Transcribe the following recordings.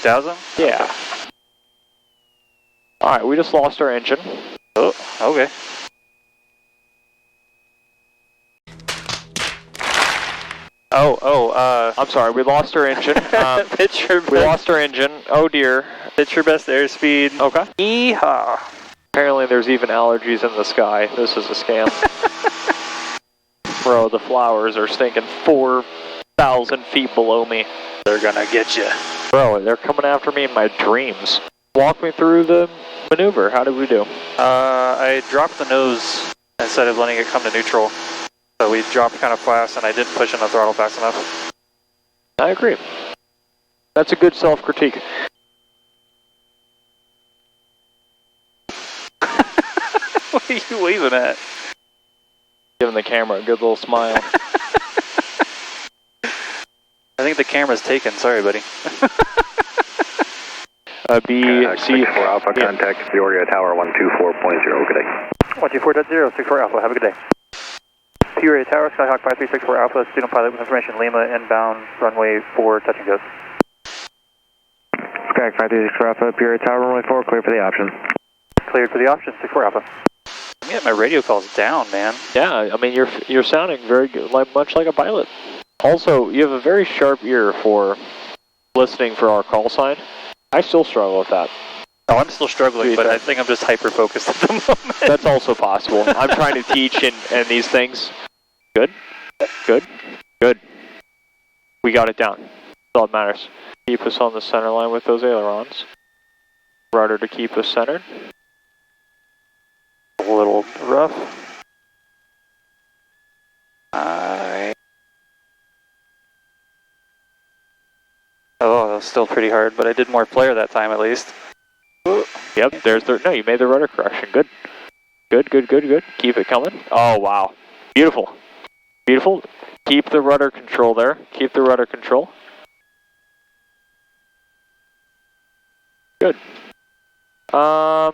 2000? Yeah. Okay. Alright, we just lost our engine. Oh, okay. I'm sorry, we lost our engine. We lost our engine. Oh dear. Pitch your best airspeed. Okay. Yeehaw. Apparently there's even allergies in the sky. This is a scam. Bro, the flowers are stinking 4,000 feet below me. They're gonna get you. Bro, they're coming after me in my dreams. Walk me through the maneuver. How did we do? I dropped the nose instead of letting it come to neutral. So we dropped kind of fast and I didn't push in the throttle fast enough. I agree. That's a good self-critique. What are you waving at? Giving the camera a good little smile. I think the camera's taken. Sorry, buddy. C4 Alpha, contact Peoria Tower 124.0, good day. 124.0, 64 Alpha, have a good day. Peoria Tower, Skyhawk 5364 Alpha, student pilot with information, Lima, inbound, runway 4, touch and go. Skyhawk 5364 Alpha, Peoria Tower, runway 4, clear for the option. Cleared for the option, 64 Alpha. I'm getting my radio calls down, man. Yeah, I mean, you're sounding very good, much like a pilot. Also, you have a very sharp ear for listening for our call sign. I still struggle with that. Oh, I'm still struggling, but I think I'm just hyper-focused at the moment. That's also possible. I'm trying to teach and these things. Good. We got it down. That's all that matters. Keep us on the center line with those ailerons. Rudder to keep us centered. A little rough. Oh, that was still pretty hard, but I did more flare that time at least. Yep, no, you made the rudder correction. Good. Keep it coming. Oh, wow. Beautiful. Keep the rudder control there. Keep the rudder control. Good. Flare,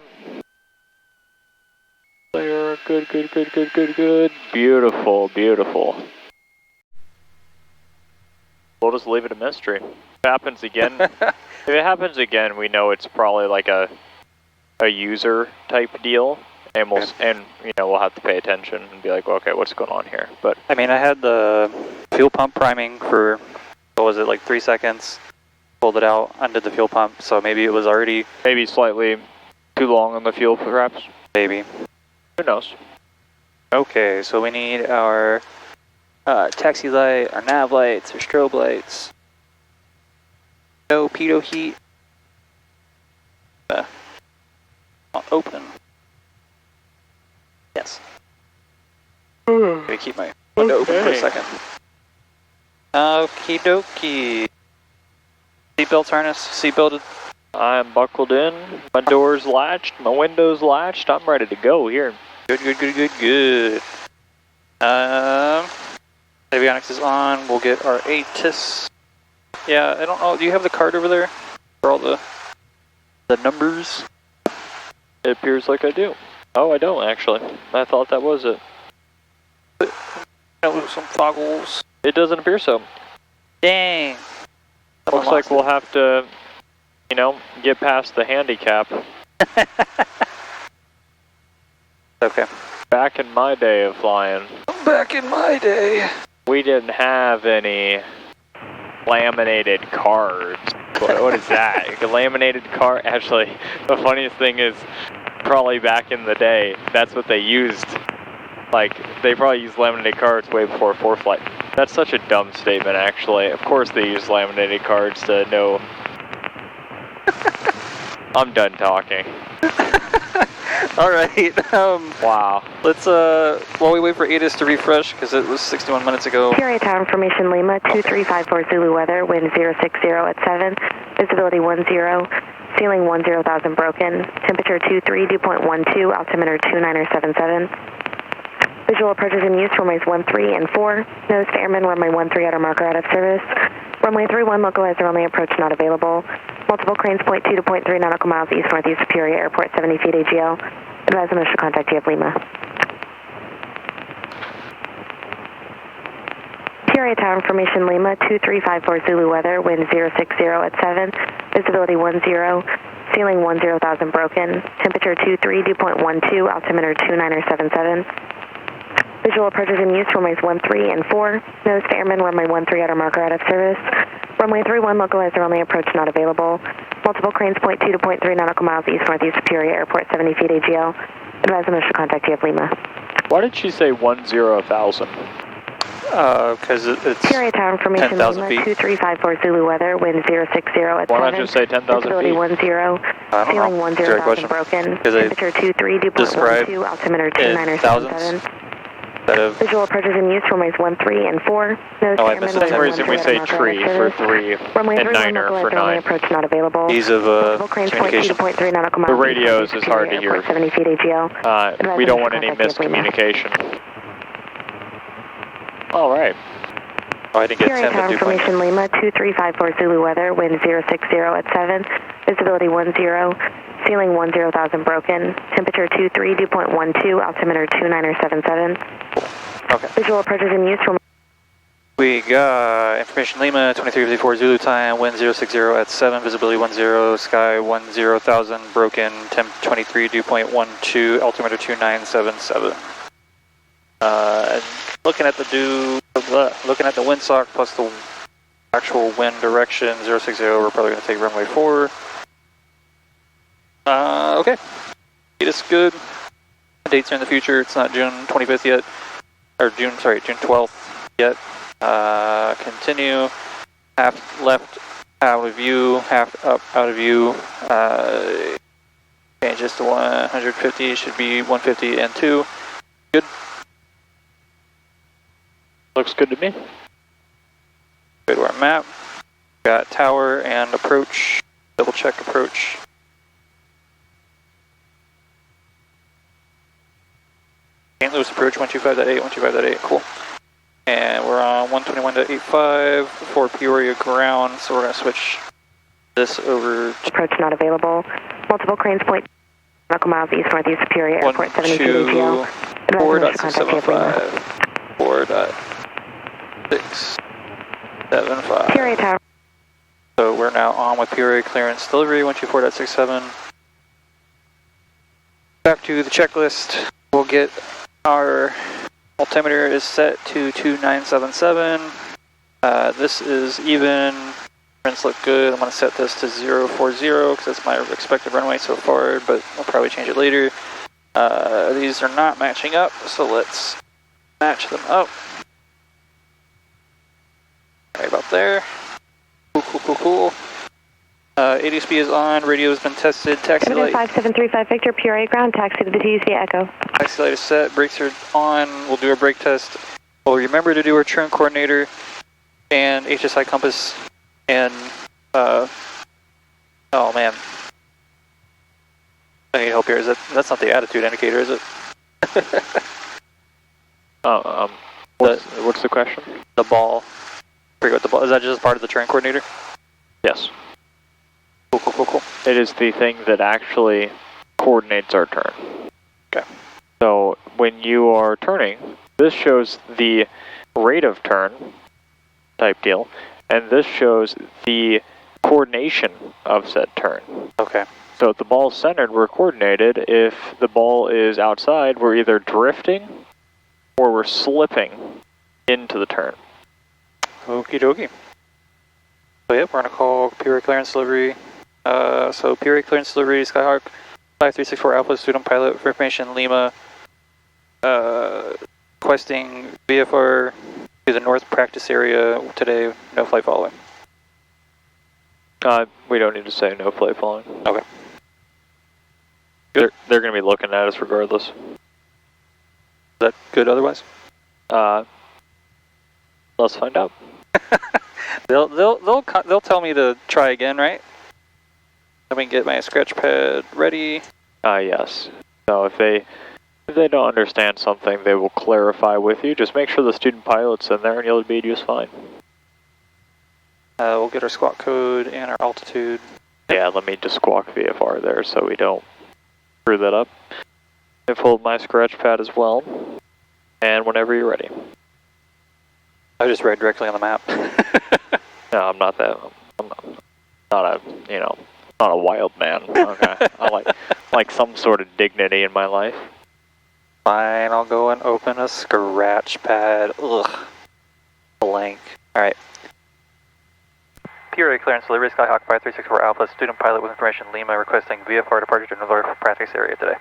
good. Beautiful. We'll just leave it a mystery. If it happens again, we know it's probably like a user type deal, and we'll have to pay attention and be like, well, okay, what's going on here? But I mean, I had the fuel pump priming for, what was it, like 3 seconds. Pulled it out, undid the fuel pump, so maybe it was already slightly too long on the fuel, perhaps. Maybe. Who knows? Okay, so we need our taxi light, our nav lights, our strobe lights. No pitot heat. Open. Yes. Let me keep my window open for a second. Okie dokie. Seatbelt harness, seatbelted. I'm buckled in, my door's latched, my window's latched, I'm ready to go here. Good. Avionics is on, we'll get our ATIS. Yeah, I don't know, do you have the card over there for all the numbers? It appears like I do. Oh, I don't actually. I thought that was it. Some toggles. It doesn't appear so. Dang. Looks like we'll have to, get past the handicap. Okay. Back in my day of flying. Back in my day. We didn't have any laminated cards. What is that? A laminated card? Actually, the funniest thing is, probably back in the day, that's what they used. Like, they probably used laminated cards way before ForeFlight. That's such a dumb statement, actually. Of course they use laminated cards to know. I'm done talking. Alright, wow. Let's, while we wait for ATIS to refresh, because it was 61 minutes ago. Peoria Tower information, Lima, 2354 Zulu weather, wind 060 at 7, visibility 10, ceiling 10,000 broken, temperature 23, dew point 12, altimeter 2977. Visual approaches in use, runways 13 and 4. Nose to airman, runway 13 outer marker out of service. Runway 31, localizer only approach not available. Multiple cranes, 0.2 to 0.3 nautical miles east-northeast of Peoria Airport, 70 feet AGL. Advise initial contact, you have Lima. Peoria Tower Information Lima 2354 Zulu weather, wind 060 at 7, visibility 10, ceiling 10,000 broken, temperature 23, dew point 12, altimeter 2977. Visual approaches in use, runways 13 and 4. Nose to airman, runway 13 outer marker out of service. Runway 31, localizer only approach not available. Multiple cranes, 0.2 to 0.3 nautical miles east northeast of Peoria Airport, 70 feet AGL. Advise initial contact TF Lima. Why did she say 10,000? Because it's Peoria Tower Information 10,000 Lima feet. 2354 Zulu weather, wind 060 at 7. Why not just say 10,000 visibility feet? 10, ceiling know. Is there a 10,000 question? broken, Because they temperature 23, dew point describe 12, altimeter in 2977. instead of Visual approaches in use, runways 13 and 4. Nose Oh, to I airman, missed it. For some runway reason we 13 say outer marker tree out for of service. 3 Runway and 31, niner for localizer only 9. approach not available. ease of Multiple cranes, 0.2 communication. to 0.3 nautical miles. The east radios northeast is of hard to Peoria hear. Airport, 70 feet AGL. We don't want any Advise initial contact miscommunication. All right. Oh, I didn't get Peoria 10, Tower but dew point. Information Lima 2354 Zulu weather, wind 060 at 7, visibility 10, ceiling 10,000 broken, temperature 23, dew point 12, altimeter 2977. Okay. Visual approaches in use, from We got information Lima 2354 Zulu time, wind 060 at 7, visibility 10, sky 10,000 broken, temp 23, dew point 12, altimeter 2977. And looking at the windsock plus the actual wind direction 060, we're probably going to take runway 4. Okay. It is good. Dates are in the future. It's not June 25th yet, or June 12th yet. Continue. Half left out of view, half up out of view. Change this to 150. Should be 150 and 2. Good. Looks good to me. Go to our map. Got tower and approach. Double check approach. St. Louis approach 125.8, 125.8. Cool. And we're on 121.85 for Peoria ground, so we're going to switch this over to approach not available. Multiple cranes, point nautical miles east northeast of Peoria Airport, 70 feet AGL. Advise initial contact TF Lima. 4.675. Peoria Tower. So we're now on with Peoria clearance delivery 124.67. Back to the checklist. We'll get our altimeter is set to 2977. This is even. Prints look good. I'm going to set this to 040 because that's my expected runway so far, but I'll probably change it later. These are not matching up, so let's match them up. Right about there. Cool. ADSB is on, radio has been tested, taxi light. 5735 Victor, Peoria ground, taxi to the TC Echo. Taxi light is set, brakes are on, we'll do our brake test. We'll remember to do our turn coordinator and HSI compass and, oh man. I need help here, that's not the attitude indicator, is it? What's the question? The ball. I forget what the ball, is that just part of the turn coordinator? Yes. Cool. It is the thing that actually coordinates our turn. Okay. So when you are turning, this shows the rate of turn type deal, and this shows the coordination of said turn. Okay. So if the ball is centered, we're coordinated. If the ball is outside, we're either drifting or we're slipping into the turn. Okie dokie. So yep, we're going to call Peoria clearance delivery. So Peoria clearance delivery, Skyhawk 5364 Alpha student pilot for information Lima. Requesting VFR to the north practice area today, no flight following. We don't need to say no flight following. Okay. They're going to be looking at us regardless. Is that good otherwise? Let's find out. They'll tell me to try again, right? Let me get my scratch pad ready. Yes. So if they don't understand something, they will clarify with you. Just make sure the student pilot's in there and you'll be just fine. We'll get our squawk code and our altitude. Yeah, let me just squawk VFR there so we don't screw that up. I've pulled my scratch pad as well. And whenever you're ready. I just read directly on the map. No, I'm not that. I'm not a, not a wild man. Okay, I like some sort of dignity in my life. Fine, I'll go and open a scratch pad. Ugh. Blank. Alright. Peoria clearance delivery, Skyhawk 5364 Alpha, student pilot with information Lima requesting VFR departure to North practice area today.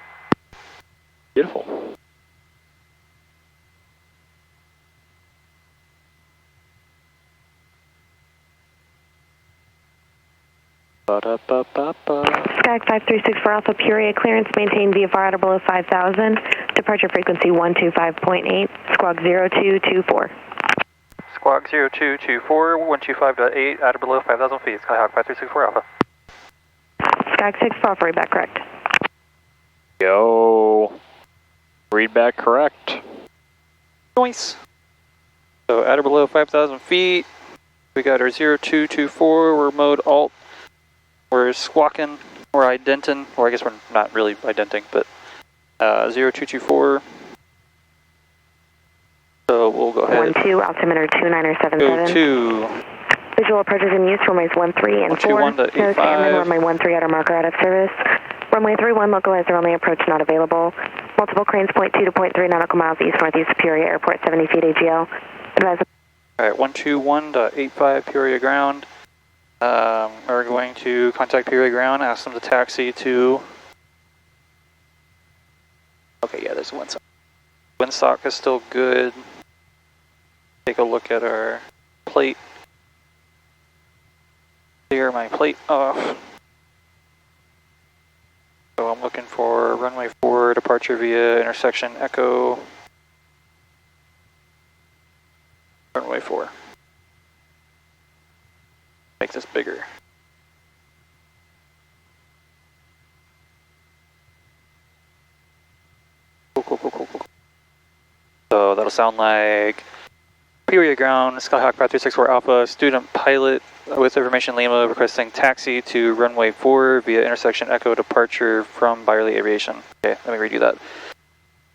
Beautiful. Skyhawk 5364 Alpha, Peoria clearance, maintain VFR at or below 5,000, departure frequency 125.8, squawk 0224. Squawk 0224, 125.8, at or below 5,000 feet, Skyhawk 5364 Alpha. Skyhawk 64 Alpha, read back correct. Yo. Read back correct. Nice. So at or below 5,000 feet, we got our 0224, we're mode alt, we're squawking, we're identing, or I guess we're not really identing, but 0224. So we'll go ahead. 12, altimeter 2977. 02. Visual approaches in use, runways 13 and 4. 121 to No 85. stand, runway 13 outer marker out of service. Runway 31, localizer only approach not available. Multiple cranes, 0.2 to 0.3 nautical miles east northeast of Peoria Airport, 70 feet AGL. Advise. Alright, 121.85 Peoria ground. We're going to contact Peoria ground, ask them to taxi to... Okay, yeah, there's a windsock. Windsock is still good. Take a look at our plate. Clear my plate off. So I'm looking for runway 4 departure via intersection Echo. Runway 4. Make this bigger. Cool. So that'll sound like Peoria ground, Skyhawk 5364 Alpha, student pilot with information Lima requesting taxi to runway 4 via intersection Echo departure from Byerly Aviation. Okay, let me redo that.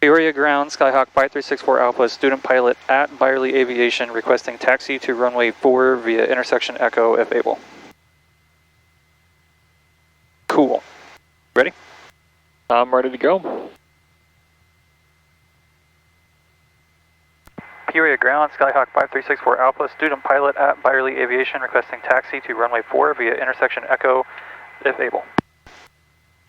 Peoria ground, Skyhawk 5364 Alpha, student pilot at Byerly Aviation requesting taxi to runway 4 via intersection Echo if able. Cool. Ready? I'm ready to go. Peoria ground, Skyhawk 5364 Alpha, student pilot at Byerly Aviation requesting taxi to runway 4 via intersection Echo if able.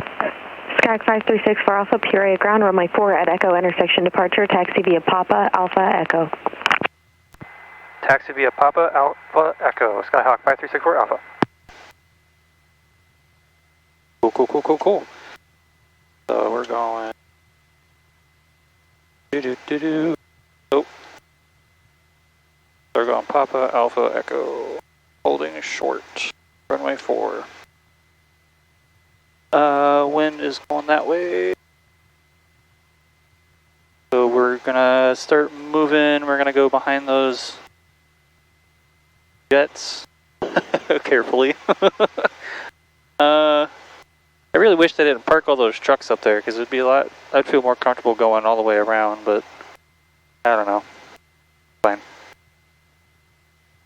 Skyhawk 5364 Alpha, Peoria ground, runway 4 at Echo intersection departure, taxi via Papa Alpha Echo. Taxi via Papa Alpha Echo, Skyhawk 5364 Alpha. Cool. So we're going... Oh. So we're going Papa Alpha Echo, holding short, runway 4. Wind is going that way. So we're gonna start moving, we're gonna go behind those jets, carefully. I really wish they didn't park all those trucks up there, because it'd be a lot, I'd feel more comfortable going all the way around, but I don't know. Fine.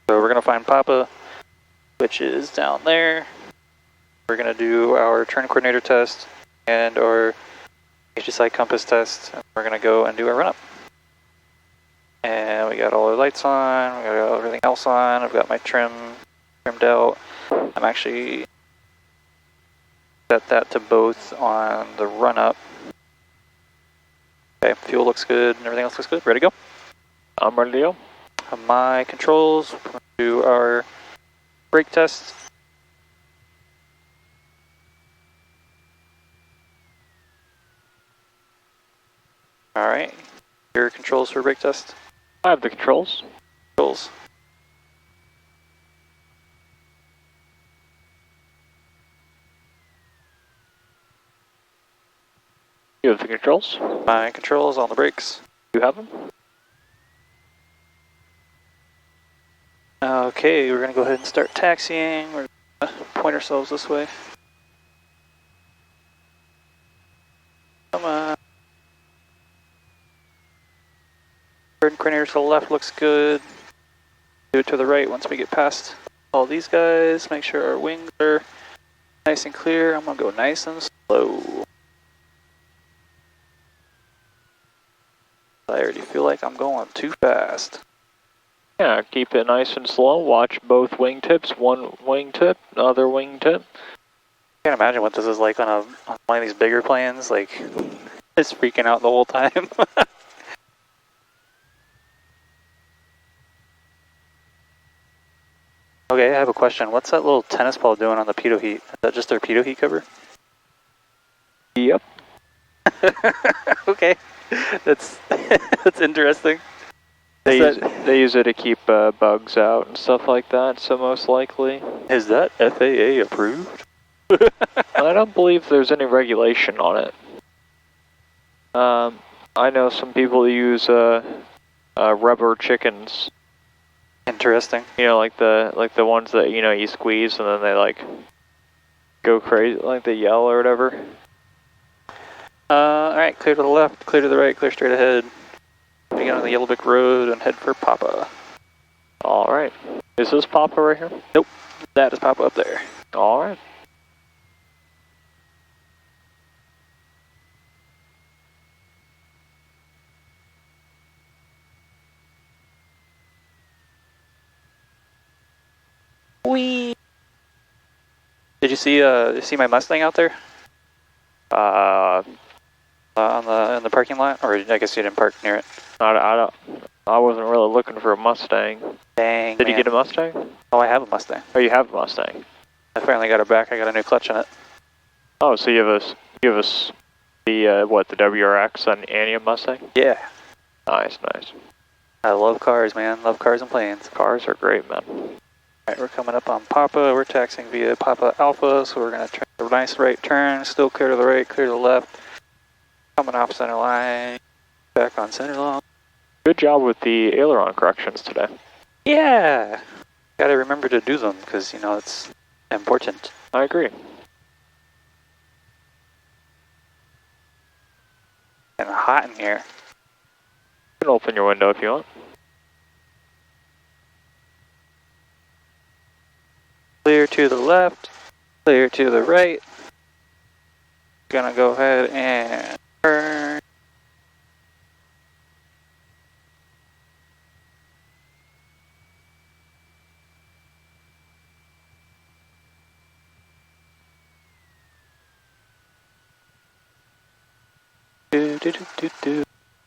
So we're gonna find Papa, which is down there. We're gonna do our turn coordinator test and our HSI compass test, and we're gonna go and do a run up. And we got all the lights on, we got everything else on, I've got my trimmed out. I'm actually set that to both on the run up. Okay, fuel looks good and everything else looks good. Ready to go? I'm ready to go. On my controls, we're going to do our brake test. Alright, your controls for brake test? I have the controls. Controls. You have the controls? My controls on the brakes. You have them? Okay, we're going to go ahead and start taxiing. We're going to point ourselves this way. Come on. Turn coordinator to the left looks good. Do it to the right once we get past all these guys. Make sure our wings are nice and clear. I'm gonna go nice and slow. I already feel like I'm going too fast. Yeah, keep it nice and slow. Watch both wingtips. One wingtip, other wingtip. I can't imagine what this is like on one of these bigger planes. Like, it's freaking out the whole time. Okay, I have a question. What's that little tennis ball doing on the pitot heat? Is that just their pitot heat cover? Yep. Okay, that's that's interesting. They use it to keep bugs out and stuff like that, so most likely. Is that FAA approved? I don't believe there's any regulation on it. I know some people use rubber chickens. Interesting. You know, like the ones that you squeeze and then they like go crazy, like they yell or whatever. All right, clear to the left, clear to the right, clear straight ahead. We get on the Yellowbrick Road and head for Papa. All right. Is this Papa right here? Nope, that is Papa up there. All right. Whee! Did you see my Mustang out there? In the parking lot, or I guess you didn't park near it. I wasn't really looking for a Mustang. Dang. Did you get a Mustang? Oh, I have a Mustang. Oh, you have a Mustang. I finally got it back. I got a new clutch in it. Oh, so you have the WRX and a Mustang? Yeah. Nice, nice. I love cars, man. Love cars and planes. Cars are great, man. Alright, we're coming up on Papa. We're taxiing via Papa Alpha, so we're going to turn a nice right turn. Still clear to the right, clear to the left. Coming off center line. Back on center line. Good job with the aileron corrections today. Yeah! Gotta remember to do them, because, it's important. I agree. And hot in here. You can open your window if you want. Clear to the left, clear to the right. Gonna go ahead and turn.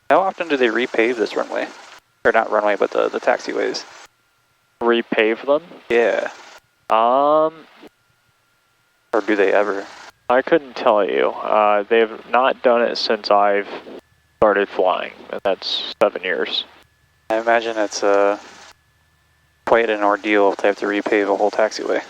How often do they repave this runway? Or not runway, but the taxiways? Repave them? Yeah. Or do they ever? I couldn't tell you. They've not done it since I've started flying, and that's 7 years. I imagine it's quite an ordeal if they have to repave a whole taxiway.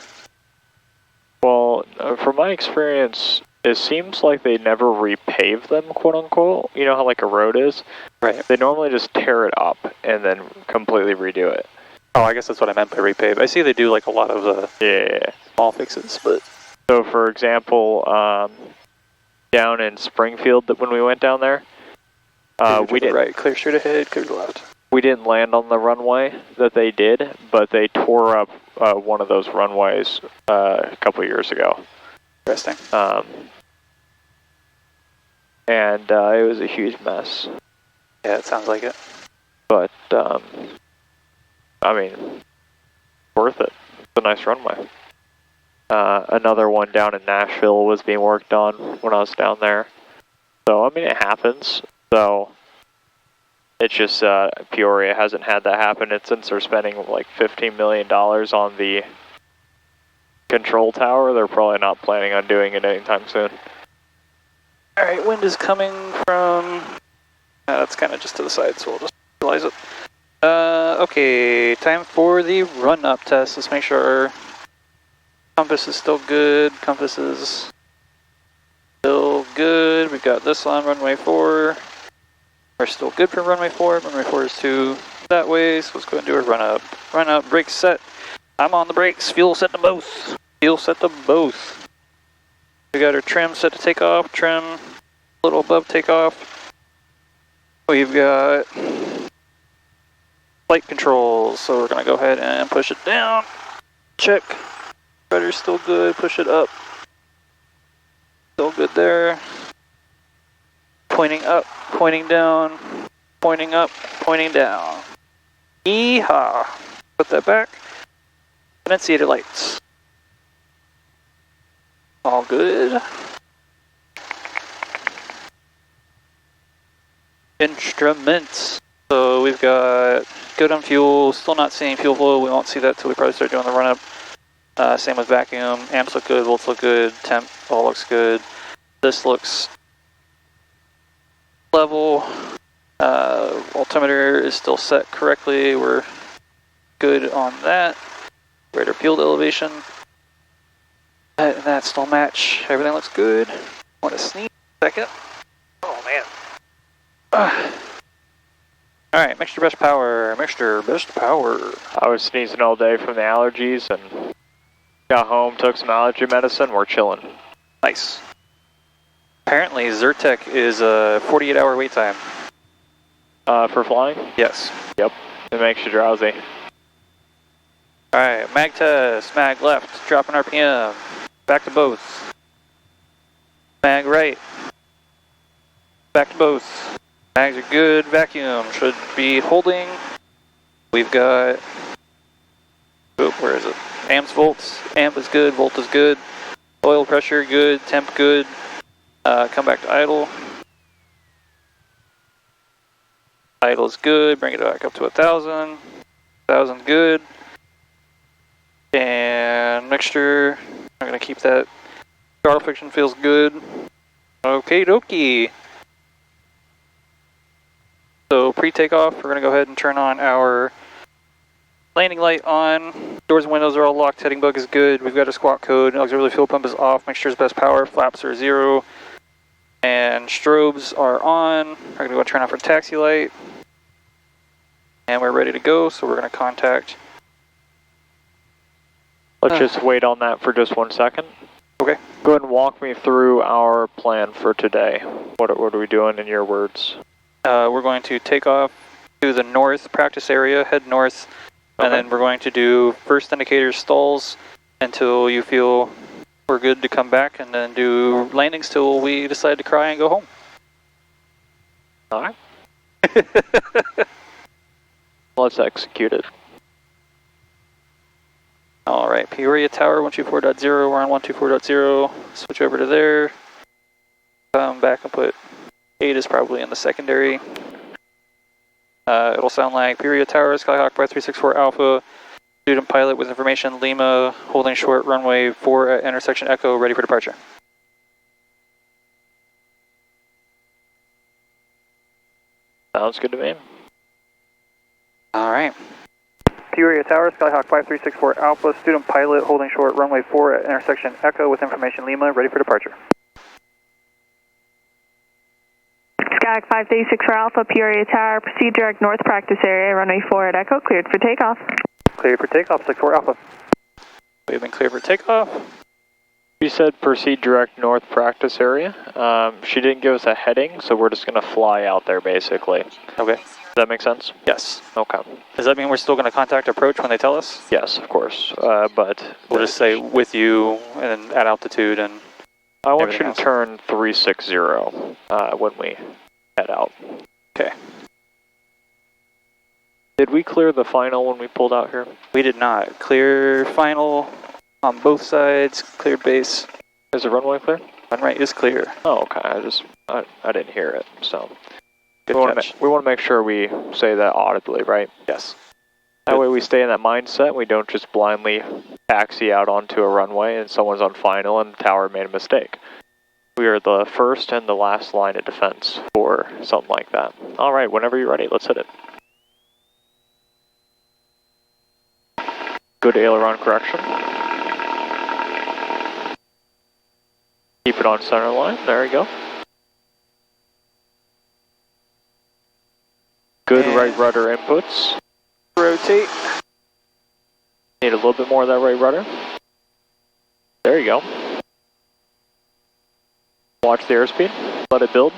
Well, from my experience, it seems like they never repave them, quote unquote. You know how like a road is? Right. They normally just tear it up and then completely redo it. Oh, I guess that's what I meant by repave. I see they do like a lot of small fixes, but... So for example, down in Springfield, when we went down there, we did right, clear straight ahead, clear to the left. We didn't land on the runway that they did, but they tore up one of those runways a couple years ago. Interesting. And it was a huge mess. Yeah, it sounds like it. But, I mean, worth it. It's a nice runway. Another one down in Nashville was being worked on when I was down there. So, I mean, it happens. So, it's just Peoria hasn't had that happen. And since they're spending like $15 million on the control tower, they're probably not planning on doing it anytime soon. Alright, wind is coming from... that's kind of just to the side, so we'll just realize it. Okay, time for the run-up test. Let's make sure our compass is still good. Compass is still good. We've got this on runway 4. We're still good for runway 4. Runway 4 is 2 that way, so let's go ahead and do a run-up. Run-up, brakes set. I'm on the brakes. Fuel set to both. Fuel set to both. We got our trim set to take off. Trim a little above takeoff. We've got flight controls. So we're gonna go ahead and push it down. Check. Rudder's still good. Push it up. Still good there. Pointing up, pointing down, pointing up, pointing down. Yeehaw! Put that back. Enunciator lights. All good. Instruments. So we've got good on fuel, still not seeing fuel flow. We won't see that till we probably start doing the run up. Same with vacuum. Amps look good, volts look good, temp all looks good. This looks level. Altimeter is still set correctly. We're good on that. Radar field elevation. And that still match. Everything looks good. Want to sneeze a second. Oh man. Alright, mixture best power. Mixture best power. I was sneezing all day from the allergies and got home, took some allergy medicine, we're chilling. Nice. Apparently Zyrtec is a 48-hour wait time. For flying? Yes. Yep. It makes you drowsy. Alright, mag test, mag left, dropping RPM. Back to both. Mag right. Back to both. Mags are good, vacuum should be holding. We've got, where is it? Amps, volts, amp is good, volt is good. Oil pressure good, temp good. Come back to idle. Idle is good, bring it back up to 1,000. 1,000 good. And mixture, I'm gonna keep that. Throttle friction feels good. Okay dokie. So pre-takeoff, we're gonna go ahead and turn on our landing light on. Doors and windows are all locked, heading bug is good. We've got a squawk code, auxiliary fuel pump is off, mixture's best power, flaps are 0. And strobes are on. We're gonna go turn off our taxi light. And we're ready to go, so we're gonna contact. Let's just wait on that for just 1 second. Okay. Go ahead and walk me through our plan for today. What are we doing in your words? We're going to take off to the north practice area, head north, and then we're going to do first indicator stalls until you feel we're good to come back, and then do landings till we decide to cry and go home. Alright. Let's execute it. Alright, Peoria Tower 124.0, we're on 124.0, switch over to there, come back and put 8 is probably in the secondary. It'll sound like Peoria Tower, Skyhawk 5364 Alpha, student pilot with information, Lima, holding short, runway 4 at intersection Echo, ready for departure. Sounds good to me. Alright. Peoria Tower, Skyhawk 5364 Alpha, student pilot, holding short, runway 4 at intersection Echo with information, Lima, ready for departure. Skyhawk 5364 Alpha, Peoria Tower, proceed direct north practice area, runway 4 at Echo, cleared for takeoff. Cleared for takeoff, 64 Alpha. We've been cleared for takeoff. She said proceed direct north practice area. She didn't give us a heading, so we're just going to fly out there basically. Okay. Does that make sense? Yes. Okay. Does that mean we're still going to contact approach when they tell us? Yes, of course. But we'll just say with you and at altitude and I want you to else. turn 360 when we head out. Okay. Did we clear the final when we pulled out here? We did not. Clear final on both sides, clear base. Is the runway clear? Runway is clear. Oh, okay. I didn't hear it, so. Good catch. We want to make sure we say that audibly, right? Yes. That way we stay in that mindset. We don't just blindly taxi out onto a runway and someone's on final and the tower made a mistake. We are the first and the last line of defense for something like that. All right, whenever you're ready, let's hit it. Good aileron correction. Keep it on center line. There we go. Good right rudder inputs. Rotate. Need a little bit more of that right rudder. There you go. Watch the airspeed. Let it build.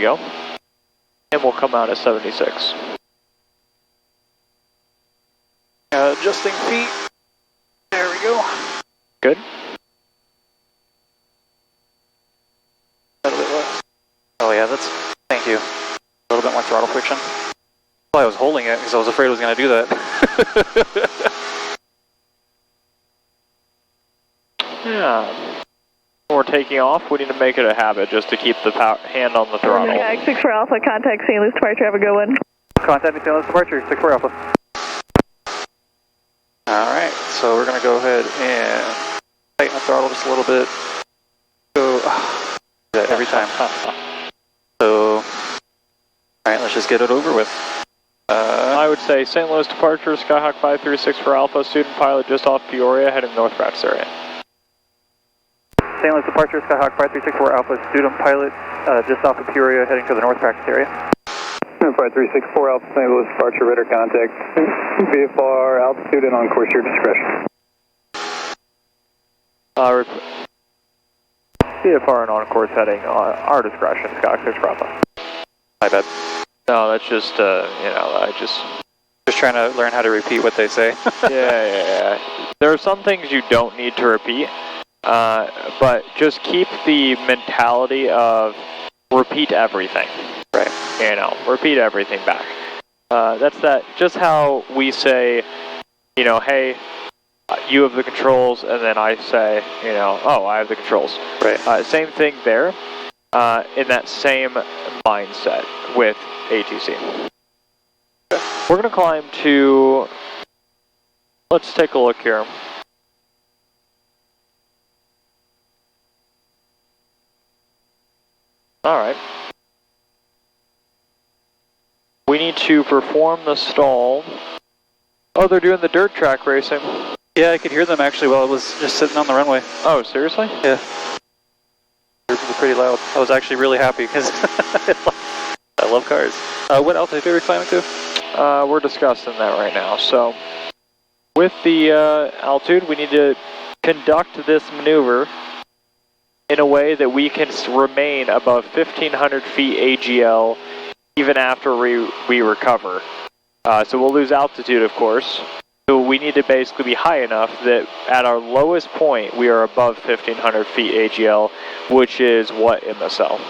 we go. And we'll come out at 76. Adjusting feet. There we go. Good. A little bit less. Oh yeah, that's, thank you. A little bit more throttle friction. Well, I was holding it because I was afraid it was going to do that. Yeah. When we're taking off, we need to make it a habit just to keep the hand on the throttle. Yeah, 64 Alpha, contact St. Louis departure, have a good one. Contact St. Louis departure, 64 Alpha. Alright, so we're going to go ahead and tighten the throttle just a little bit. Go, do that every time. So, alright, let's just get it over with. I would say St. Louis departure, Skyhawk 536 for Alpha, student pilot just off Peoria, heading north practice area. St. Louis departure, Skyhawk 5364 Alpha, student pilot just off of Peoria, heading to the north practice area. 5364 Alpha, St. Louis departure, radar contact, VFR, altitude, and on course your discretion. VFR and on course heading on our discretion, Skyhawk 6 Alpha. My bad. No, that's just, I just... Just trying to learn how to repeat what they say. yeah. There are some things you don't need to repeat. But just keep the mentality of repeat everything. Right. Repeat everything back. That's just how we say, hey, you have the controls, and then I say, oh, I have the controls. Right. Same thing there, in that same mindset with ATC. We're going to climb to, let's take a look here. Alright. We need to perform the stall. Oh, they're doing the dirt track racing. Yeah, I could hear them actually while I was just sitting on the runway. Oh, seriously? Yeah. They're pretty loud. I was actually really happy because I love cars. What altitude are we climbing to? We're discussing that right now. So, with the altitude, we need to conduct this maneuver in a way that we can remain above 1,500 feet AGL even after we recover. So we'll lose altitude, of course. So we need to basically be high enough that at our lowest point, we are above 1,500 feet AGL, which is what MSL?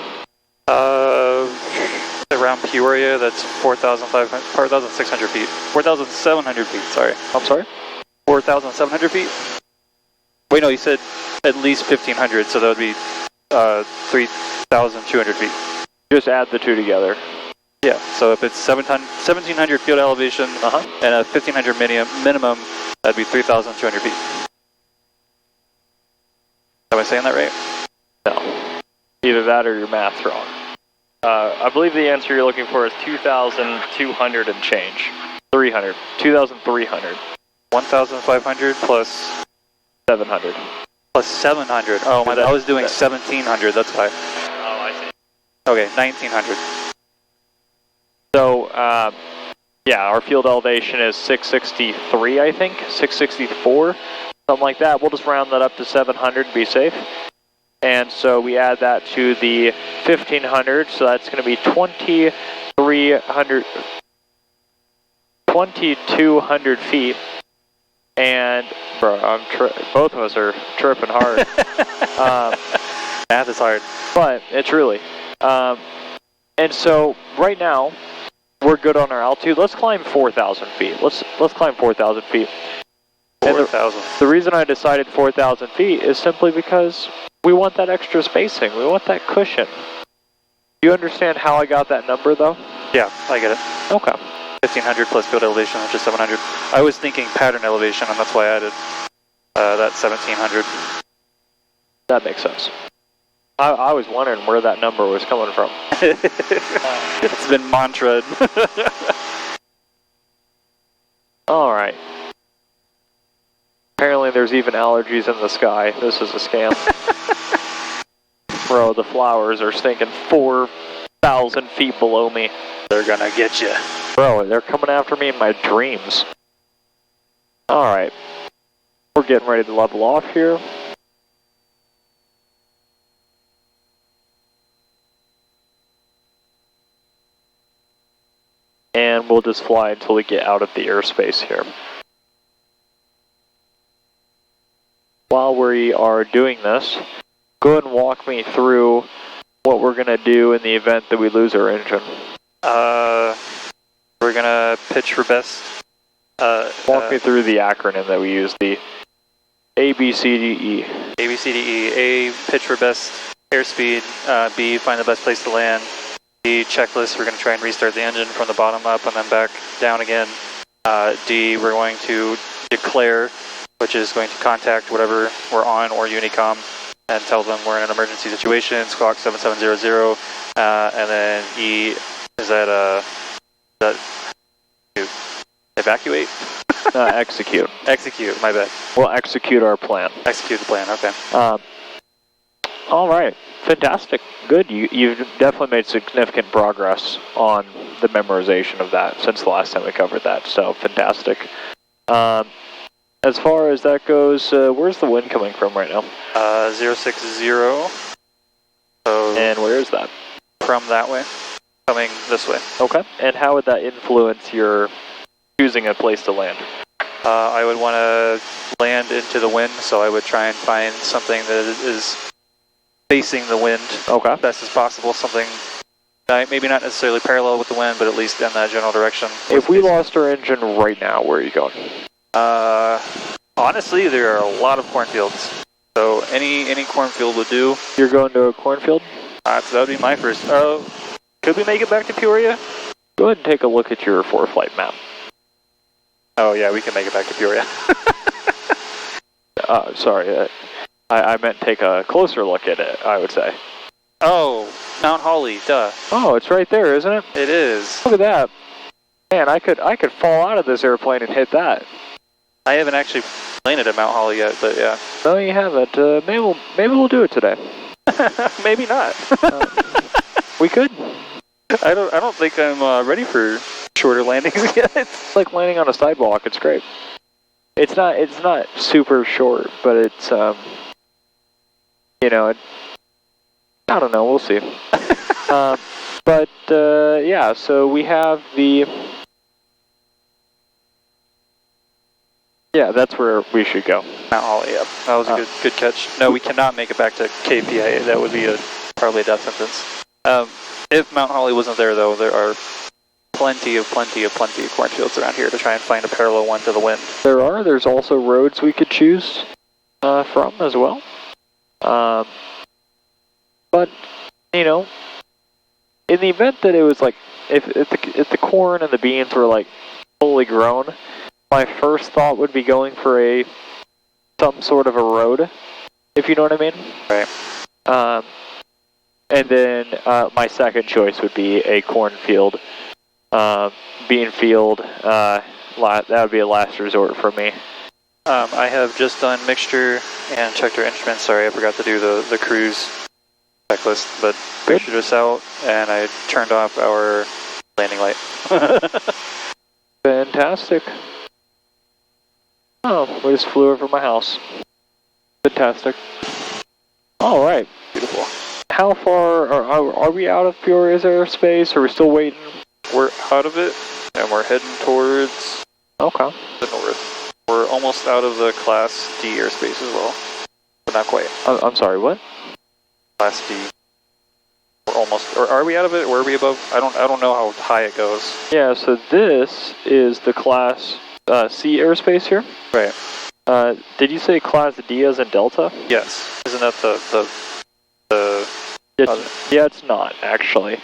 Around Peoria, that's 4,600 feet. 4,700 feet, sorry. I'm sorry? 4,700 feet? Wait, no, you said at least 1,500, so that would be 3,200 feet. Just add the two together. Yeah, so if it's 1,700 field elevation and a 1,500 minimum, that'd be 3,200 feet. Am I saying that right? No. Either that or your math's wrong. I believe the answer you're looking for is 2,200 and change. 300. 2,300. 1,500 plus 700. Plus 700. Oh, my, I was doing 1,700, that's why. Oh, I see. Okay, 1,900. So, yeah, our field elevation is 663, I think. 664, something like that. We'll just round that up to 700 and be safe. And so we add that to the 1,500, so that's going to be 2,200 feet. And, bro, both of us are tripping hard. Math is hard. But, it's really. And so, right now, we're good on our altitude. Let's climb 4,000 feet. Let's climb 4,000 feet. 4,000. The reason I decided 4,000 feet is simply because we want that extra spacing. We want that cushion. Do you understand how I got that number, though? Yeah, I get it. Okay. 1,500 plus field elevation, which is 700. I was thinking pattern elevation, and that's why I added that 1,700. That makes sense. I was wondering where that number was coming from. It's been mantraed. All right. Apparently there's even allergies in the sky. This is a scam. Bro, the flowers are stinking 4,000 feet below me. They're gonna get you. Bro, they're coming after me in my dreams. All right. We're getting ready to level off here. and we'll just fly until we get out of the airspace here. While we are doing this, go ahead and walk me through what we're going to do in the event that we lose our engine. We're gonna pitch for best. Walk me through the acronym that we use, the ABCDE. ABCDE. A, pitch for best airspeed. B, find the best place to land. D, checklist. We're gonna try and restart the engine from the bottom up and then back down again. D, we're going to declare, which is going to contact whatever we're on or Unicom and tell them we're in an emergency situation, squawk 7700. And then E, is that evacuate? Execute. Execute, my bad. We'll execute our plan. Execute the plan, okay. All right, fantastic. Good, you've definitely made significant progress on the memorization of that since the last time we covered that, so fantastic. As far as that goes, where's the wind coming from right now? 060. So and where is that? from that way, coming this way. Okay, and how would that influence your choosing a place to land? I would want to land into the wind, so I would try and find something that is facing the wind Okay. best as possible, something maybe not necessarily parallel with the wind, but at least in that general direction. If we lost our engine right now, where are you going? Honestly, there are a lot of cornfields, so any cornfield would do. You're going to a cornfield? So that would be my first. Could we make it back to Peoria? Go ahead and take a look at your ForeFlight map. Oh yeah, we can make it back to Peoria. Sorry, I meant take a closer look at it, I would say. Oh, Mount Holly, duh. Oh, it's right there, isn't it? It is. Look at that. Man, I could fall out of this airplane and hit that. I haven't actually landed at Mount Holly yet, but yeah. No, you haven't. Maybe we'll do it today. Maybe not. We could. I don't think I'm ready for shorter landings yet. It's like landing on a sidewalk. It's great. It's not super short, but it's I don't know. We'll see. Yeah. So we have the. Yeah, that's where we should go. Mount Holly, yeah. That was a good catch. No, we cannot make it back to KPIA. That would be probably a death sentence. If Mount Holly wasn't there, though, there are plenty of cornfields around here to try and find a parallel one to the wind. There's also roads we could choose from as well. But, in the event that it was like, if the corn and the beans were like fully grown, my first thought would be going for some sort of a road, if you know what I mean. Right. And then my second choice would be a cornfield, bean field. That would be a last resort for me. I have just done mixture and checked our instruments. Sorry, I forgot to do the cruise checklist, but mixtured us out, and I turned off our landing light. Fantastic. Oh, we just flew over my house. Fantastic. All right. Beautiful. How far are we out of Peoria's airspace? Are we still waiting? We're out of it, and we're heading towards the north. We're almost out of the Class D airspace as well, but not quite. I'm sorry, what? Class D. We're almost. Or are we out of it? Or are we above? I don't know how high it goes. Yeah. So this is the Class C airspace here. Right. Did you say Class D as in Delta? Yes. Isn't that the yeah, it's not, actually.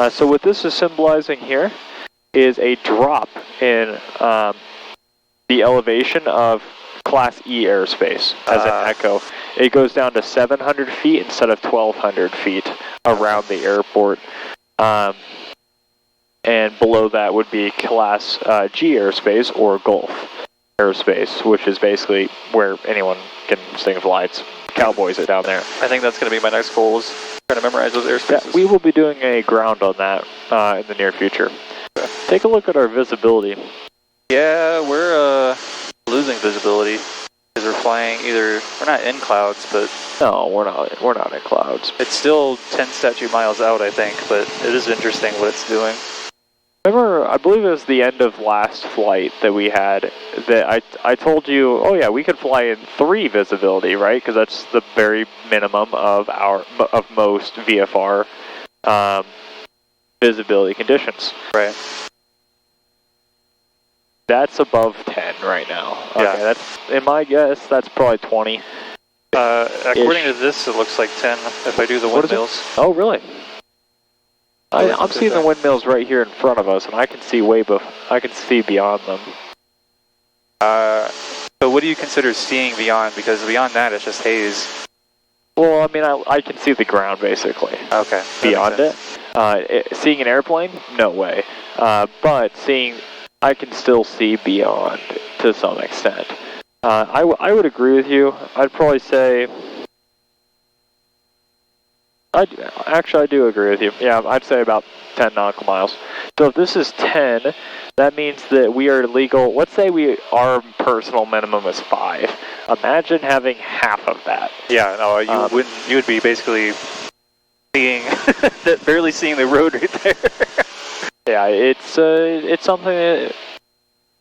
So what this is symbolizing here is a drop in the elevation of Class E airspace, as an echo. It goes down to 700 feet instead of 1,200 feet around the airport. And below that would be Class G airspace, or Gulf airspace, which is basically where anyone can sing flights. Cowboys are down there. I think that's going to be my next goal, is trying to memorize those airspaces. Yeah, we will be doing a ground on that in the near future. Okay. Take a look at our visibility. Yeah, we're losing visibility because we're flying we're not in clouds, but No, we're not in clouds. it's still 10 statute miles out, I think, but it is interesting what it's doing. Remember, I believe it was the end of last flight that we had, that I told you, oh yeah, we could fly in 3 visibility, right? Because that's the very minimum of most VFR visibility conditions. Right. That's above 10 right now. Okay, Yeah. that's, in my guess, that's probably 20. According to this, it looks like 10 if I do the What is it? windmills. Oh, really? I'm What's seeing that? the windmills right here in front of us, and I can see I can see beyond them. So what do you consider seeing beyond? Because beyond that, it's just haze. Well, I mean, I can see the ground, basically. Okay. Beyond it. Seeing an airplane? No way. But I can still see beyond to some extent. I would agree with you. I'd probably say... I do agree with you. Yeah, I'd say about 10 nautical miles. So if this is 10, that means that we are legal. Let's say our personal minimum is 5. Imagine having half of that. Yeah, no, you wouldn't. You would be basically seeing, barely seeing the road right there. Yeah, it's something that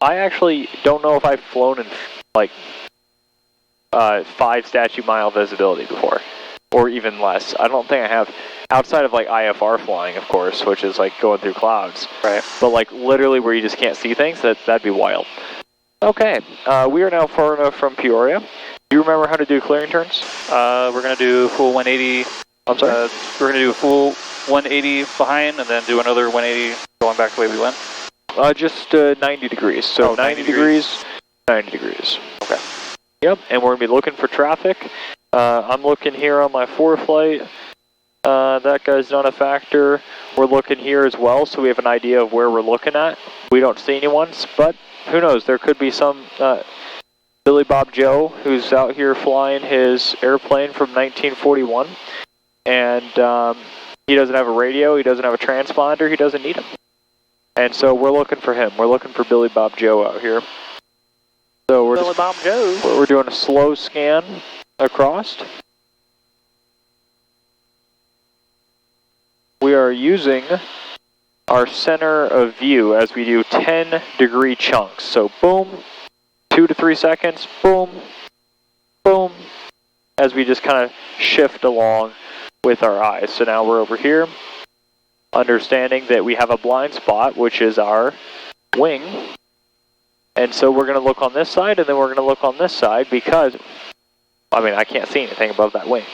I actually don't know if I've flown in like 5 statute mile visibility before. Or even less. I don't think I have, outside of like IFR flying, of course, which is like going through clouds. Right. But like literally where you just can't see things, that'd be wild. Okay, we are now far enough from Peoria. Do you remember how to do clearing turns? We're going to do full 180. I'm sorry? We're going to do a full 180 behind and then do another 180 going back the way we went. Just 90 degrees. So 90 degrees, 90 degrees. Okay. Yep, and we're going to be looking for traffic. I'm looking here on my ForeFlight. That guy's not a factor. We're looking here as well, so we have an idea of where we're looking at. We don't see anyone, but who knows? There could be some Billy Bob Joe who's out here flying his airplane from 1941, and he doesn't have a radio, he doesn't have a transponder, he doesn't need him. And so we're looking for him. We're looking for Billy Bob Joe out here. So we're doing a slow scan across. We are using our center of view as we do 10-degree chunks. So boom, 2 to 3 seconds, boom, boom, as we just kind of shift along with our eyes. So now we're over here, understanding that we have a blind spot, which is our wing. And so we're going to look on this side, and then we're going to look on this side because, I mean, I can't see anything above that wing.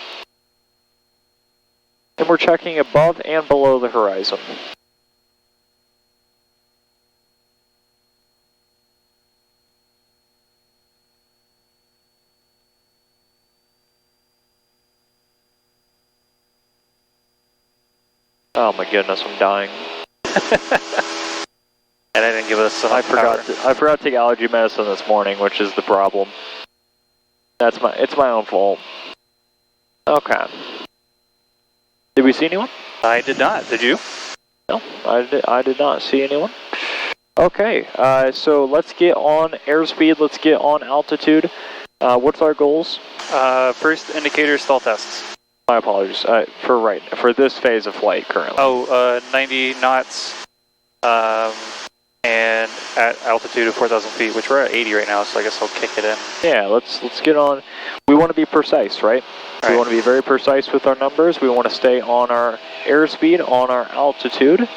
And we're checking above and below the horizon. Oh my goodness, I'm dying. And I didn't give us I forgot to take allergy medicine this morning, which is the problem. It's my own fault. Okay. Did we see anyone? I did not. Did you? No, I did not see anyone. Okay, so let's get on airspeed, let's get on altitude. What's our goals? First indicator stall tests. My apologies. For this phase of flight currently. Oh, 90 knots, and at altitude of 4,000 feet, which we're at 80 right now, so I guess I'll kick it in. Yeah, let's get on. We want to be precise, right? We want to be very precise with our numbers. We want to stay on our airspeed, on our altitude.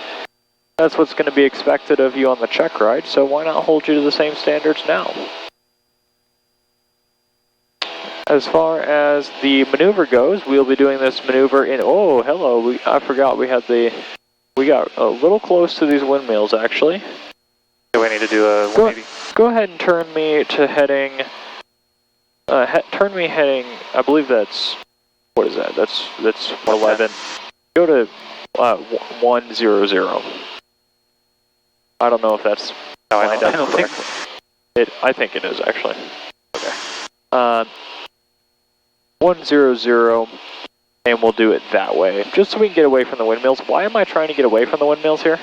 That's what's going to be expected of you on the check ride, so why not hold you to the same standards now? As far as the maneuver goes, we'll be doing this maneuver in, oh, hello, I forgot we got a little close to these windmills, actually. Do I need to do a 180? Go ahead and turn me to heading, heading, I believe that's, what is that? That's 11. Go to 100. I don't know if that's No, I don't think. I think it is, actually. Okay. 100, and we'll do it that way, just so we can get away from the windmills. Why am I trying to get away from the windmills here?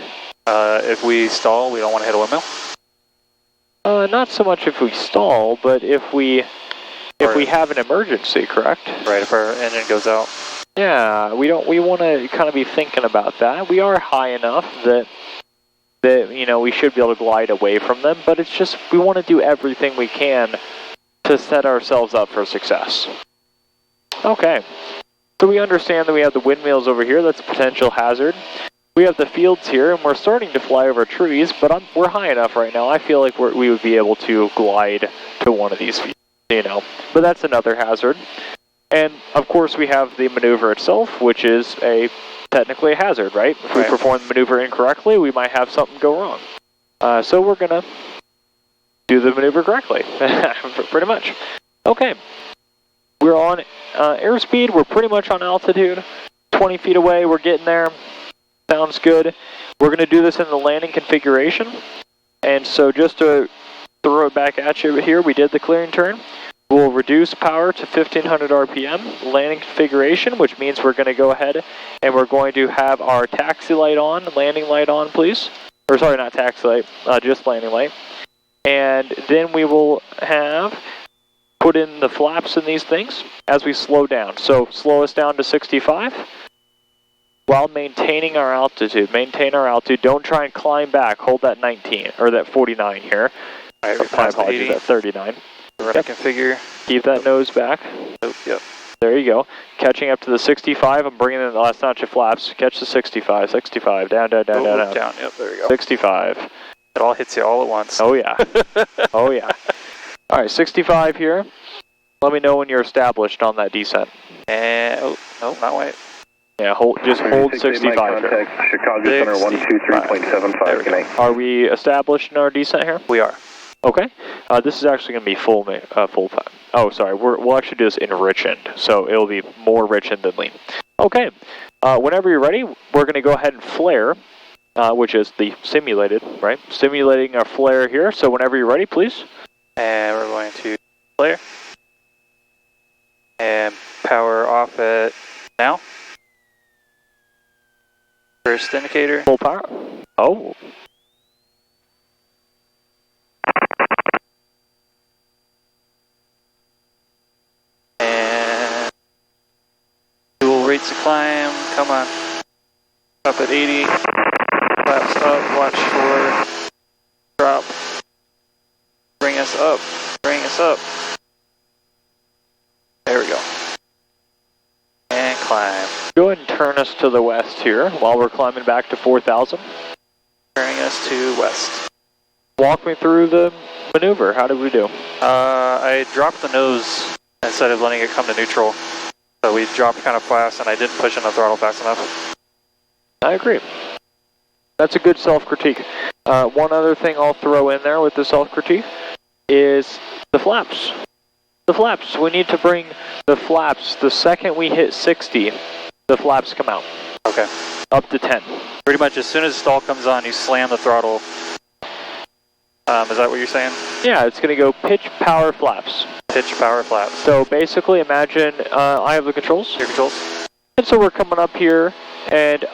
If we stall, we don't want to hit a windmill? Not so much if we stall, but if we have an emergency, correct? Right, if our engine goes out. Yeah, we want to kind of be thinking about that. We are high enough that that, you know, we should be able to glide away from them, but it's just, we want to do everything we can to set ourselves up for success. Okay, so we understand that we have the windmills over here, that's a potential hazard. We have the fields here, and we're starting to fly over trees, but we're high enough right now. I feel like we would be able to glide to one of these fields, you know, but that's another hazard. And, of course, we have the maneuver itself, which is technically a hazard, right? If we perform the maneuver incorrectly, we might have something go wrong. So we're going to do the maneuver correctly, pretty much. Okay, we're on airspeed. We're pretty much on altitude, 20 feet away. We're getting there. Sounds good. We're going to do this in the landing configuration. And so just to throw it back at you here, we did the clearing turn. We'll reduce power to 1500 RPM, landing configuration, which means we're going to go ahead and we're going to have our taxi light on, landing light on, please. Or sorry, not taxi light, just landing light. And then we will put in the flaps in these things as we slow down. So slow us down to 65 while maintaining our altitude. Maintain our altitude. Don't try and climb back. Hold that 19, or that 49 here. All right, we My passed apologies, 80. that 39. Running configure. Keep that nose back. Oh, yep. There you go. Catching up to the 65. I'm bringing in the last notch of flaps. Catch the 65. 65. Down, down, down, down, down. Yep, there we go. 65. It all hits you all at once. Oh, yeah. Oh, yeah. All right, 65 here. Let me know when you're established on that descent. And, oh, no, not wait. Yeah, just hold 65 here. Chicago Center 123.75, good night. Are we established in our descent here? We are. Okay. This is actually going to be full time. Oh, sorry. We'll actually do this in richened, so it'll be more richened than lean. Okay. Whenever you're ready, we're going to go ahead and flare, which is the simulated, right? Simulating our flare here. So whenever you're ready, please. And we're going to flare. And power off at now. First indicator. Full power. Oh. And dual rates of climb. Come on. Up at 80. Flaps up. Watch for drop. Bring us up. Bring us up. There we go. And climb. Go ahead and turn us to the west here while we're climbing back to 4,000. Turning us to west. Walk me through the maneuver. How did we do? I dropped the nose instead of letting it come to neutral. So we dropped kind of fast and I didn't push in the throttle fast enough. I agree. That's a good self-critique. One other thing I'll throw in there with the self-critique is the flaps. The flaps. We need to bring the flaps. The second we hit 60, the flaps come out. Okay. Up to 10. Pretty much as soon as stall comes on, you slam the throttle. Is that what you're saying? Yeah, it's going to go pitch, power, flaps. Pitch, power, flaps. So basically imagine I have the controls. Your controls? And so we're coming up here and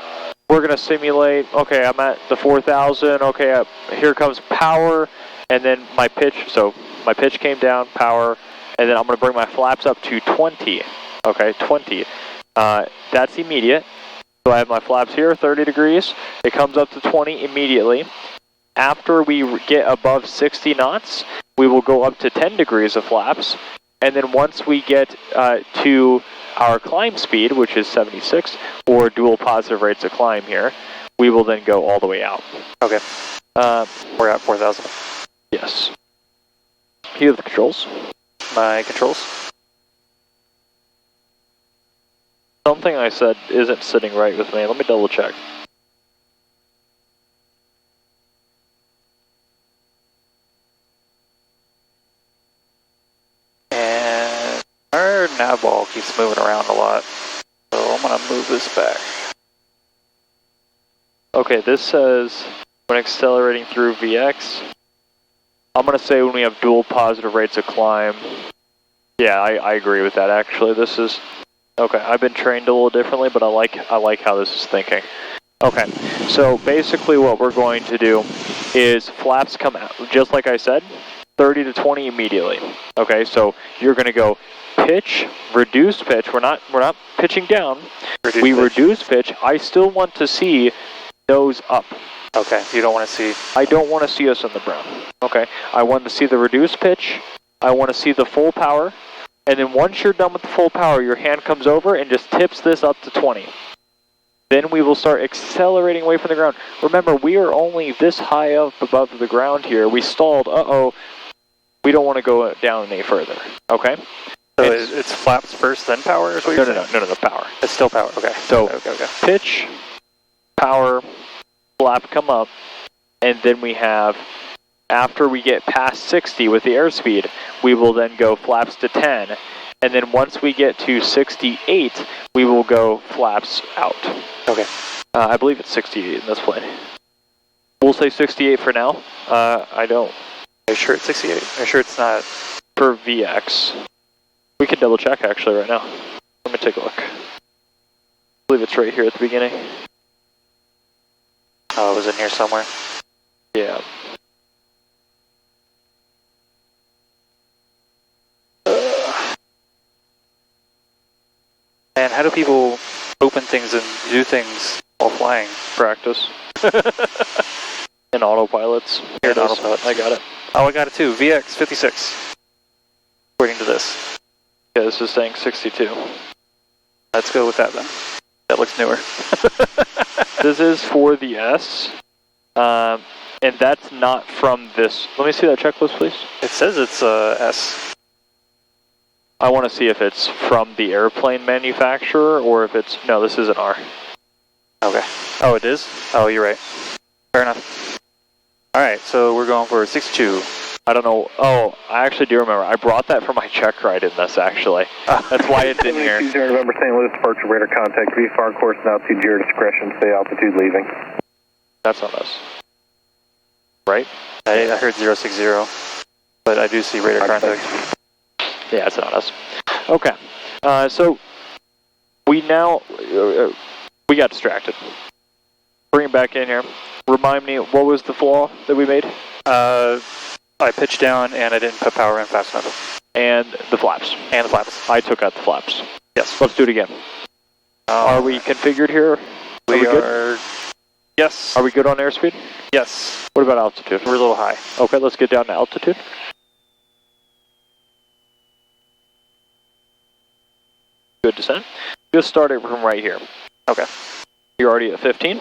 we're going to simulate, okay, I'm at the 4,000, okay, here comes power, and then my pitch, so my pitch came down, power, and then I'm going to bring my flaps up to 20, okay, 20. That's immediate. So I have my flaps here, 30 degrees, it comes up to 20 immediately. After we get above 60 knots, we will go up to 10 degrees of flaps, and then once we get to our climb speed, which is 76, or dual positive rates of climb here, we will then go all the way out. Okay. We're at 4,000. Yes. You have the controls. My controls. Something I said isn't sitting right with me. Let me double check. And our nav ball keeps moving around a lot. So I'm going to move this back. Okay, this says when accelerating through VX. I'm going to say when we have dual positive rates of climb. Yeah, I agree with that actually. This is okay. I've been trained a little differently, but I like how this is thinking. Okay, so basically what we're going to do is flaps come out, just like I said, 30 to 20 immediately. Okay, so you're going to go pitch, reduce pitch. We're not pitching down. Reduce pitch. I still want to see nose up. Okay, you don't want to see. I don't want to see us in the brown. Okay, I want to see the reduced pitch. I want to see the full power. And then once you're done with the full power, your hand comes over and just tips this up to 20. Then we will start accelerating away from the ground. Remember, we are only this high up above the ground here. We stalled. Uh-oh. We don't want to go down any further. Okay? So it's flaps first, then power is what you're saying? No, power. It's still power, okay. So, okay. pitch, power, flap come up, and then we have, after we get past 60 with the airspeed, we will then go flaps to 10, and then once we get to 68, we will go flaps out. Okay. I believe it's 68 in this plane. We'll say 68 for now. I don't. Are you sure it's 68? Are you sure it's not? For VX. We can double check actually right now. Let me take a look. I believe it's right here at the beginning. Oh, it was in here somewhere. Yeah. And how do people open things and do things while flying? Practice. And autopilots. Here it is. Autopilots. I got it. Oh, I got it too. VX56. According to this. Yeah, this is saying 62. Let's go with that then. That looks newer. This is for the S. And that's not from this. Let me see that checklist, please. It says it's S. I want to see if it's from the airplane manufacturer or if it's... No, this is an R. Okay. Oh, it is? Oh, you're right. Fair enough. Alright, so we're going for 62. I don't know. Oh, I actually do remember. I brought that for my check ride in this, actually. That's why it's in here. 70 November St. Louis, departure radar contact, VFR course and altitude, your discretion, stay altitude leaving. That's on us. Right? I heard 060, but I do see radar contact. Yeah, it's not us. Okay. So, we now... we got distracted. Bring it back in here. Remind me, what was the flaw that we made? I pitched down and I didn't put power in fast enough. And the flaps. And the flaps. I took out the flaps. Yes. Let's do it again. Are we configured here? We good? are... Yes. Are we good on airspeed? Yes. What about altitude? We're a little high. Okay, let's get down to altitude. Good descent. Just start it from right here. Okay. You're already at 15.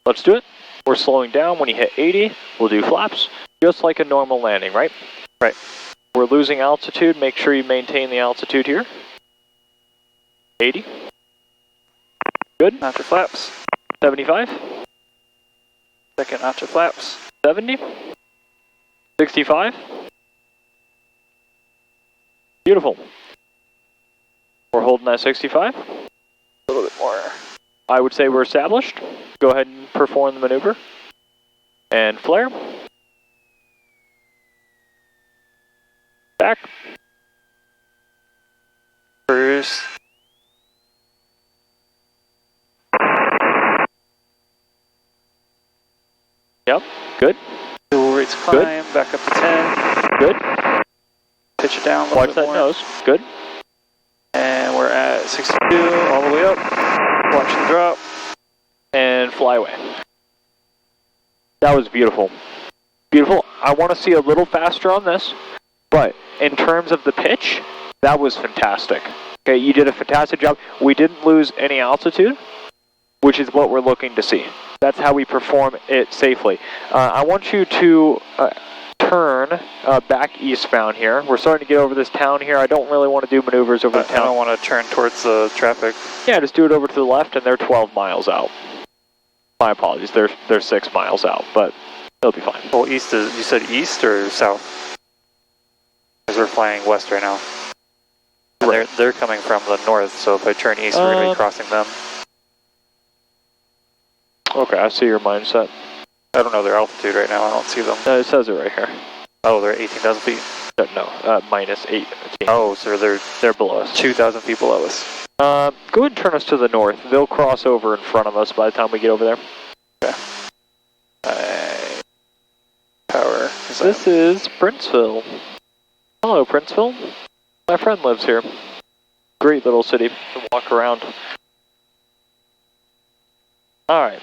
Let's do it. We're slowing down. When you hit 80, we'll do flaps. Just like a normal landing, right? Right. We're losing altitude. Make sure you maintain the altitude here. 80. Good. After flaps. 75. Second after flaps. 70. 65. Beautiful. We're holding that 65. A little bit more. I would say we're established. Go ahead and perform the maneuver. And flare. Back. Cruise. Yep, good. Fuel rates climb, back up to 10. Good. Pitch it down a little Watch bit that more. nose. Good. And we're at 62, all the way up. Watch the drop. And fly away. That was beautiful. Beautiful. I want to see a little faster on this, but in terms of the pitch, that was fantastic. Okay, you did a fantastic job. We didn't lose any altitude, which is what we're looking to see. That's how we perform it safely. I want you to turn back eastbound here. We're starting to get over this town here. I don't really want to do maneuvers over the town. I don't want to turn towards the traffic. Yeah, just do it over to the left, and they're 12 miles out. My apologies, they're 6 miles out, but they'll be fine. Well, east is, you said east or south? Because we're flying west right now. Right. They're coming from the north, so if I turn east, we're going to be crossing them. Okay, I see your mindset. I don't know their altitude right now, I don't see them. It says it right here. Oh, they're 18,000 feet? No, minus 8. Oh, so they're below us. 2,000 feet below us. Go ahead and turn us to the north. They'll cross over in front of us by the time we get over there. Okay. Power. This is Princeville. Hello, Princeville. My friend lives here. Great little city to walk around. Alright.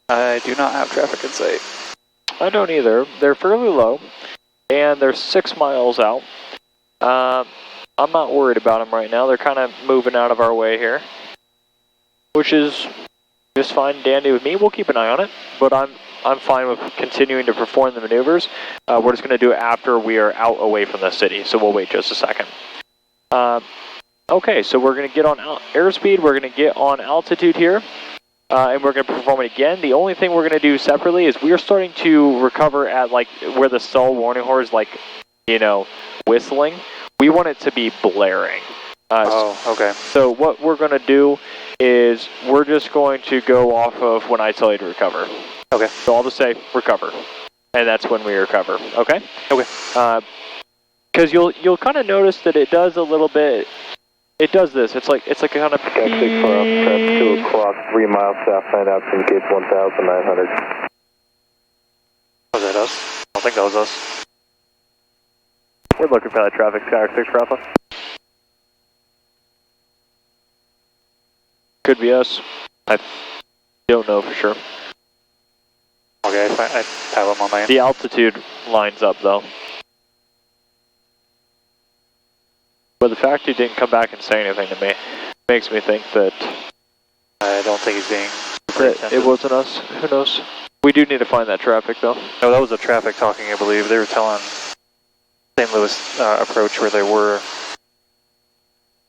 I do not have traffic in sight. I don't either. They're fairly low, and they're 6 miles out. I'm not worried about them right now. They're kind of moving out of our way here, which is just fine, dandy with me. We'll keep an eye on it, but I'm fine with continuing to perform the maneuvers. We're just going to do it after we are out away from the city, so we'll wait just a second. Okay, so we're going to get on airspeed. We're going to get on altitude here, and we're going to perform it again. The only thing we're going to do separately is we are starting to recover at like where the stall warning horn is, like, you know, whistling. We want it to be blaring. Okay. So what we're going to do is we're just going to go off of when I tell you to recover. Okay. So I'll just say recover, and that's when we recover. Okay. Okay. Because you'll kind of notice that it does a little bit. It does this. It's like kind of. Sky 6 4 Alpha, prep 2 o'clock, 3 miles south, 9 out from gate 1,900. Was that us? I don't think that was us. We're looking for that traffic, Sky 6 for Alpha. Could be us. I don't know for sure. Okay, I have them on my. The altitude lines up though. But the fact he didn't come back and say anything to me makes me think that I don't think he's being. it wasn't us. Who knows? We do need to find that traffic though. No, that was the traffic talking, I believe. They were telling St. Louis approach where they were.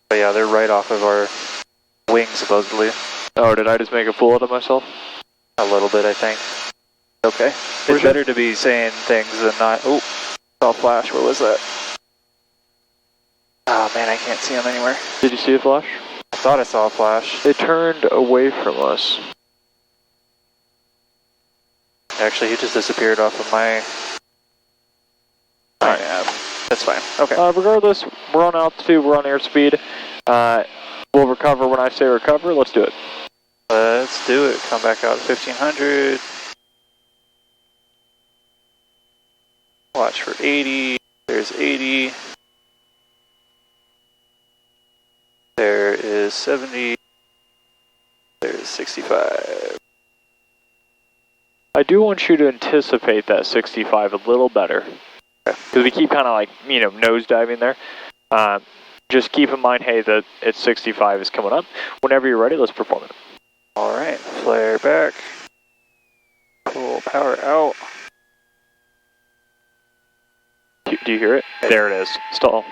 But yeah, they're right off of our wing, supposedly. Oh, did I just make a fool out of myself? A little bit, I think. Okay. It's better to be saying things than not. Oh, saw a flash. What was that? Oh man, I can't see him anywhere. Did you see a flash? I thought I saw a flash. It turned away from us. Actually, he just disappeared off of my. Alright. Yeah, that's fine. Okay. Regardless, we're on altitude, we're on airspeed. We'll recover when I say recover. Let's do it. Let's do it. Come back out at 1500. Watch for 80. There's 80. There is 70. There's 65. I do want you to anticipate that 65 a little better. Because we keep kind of like, you know, nosediving there. Just keep in mind, hey, that it's 65 is coming up. Whenever you're ready, let's perform it. Alright, flare back. Pull power out. Do you hear it? There it is. Stall.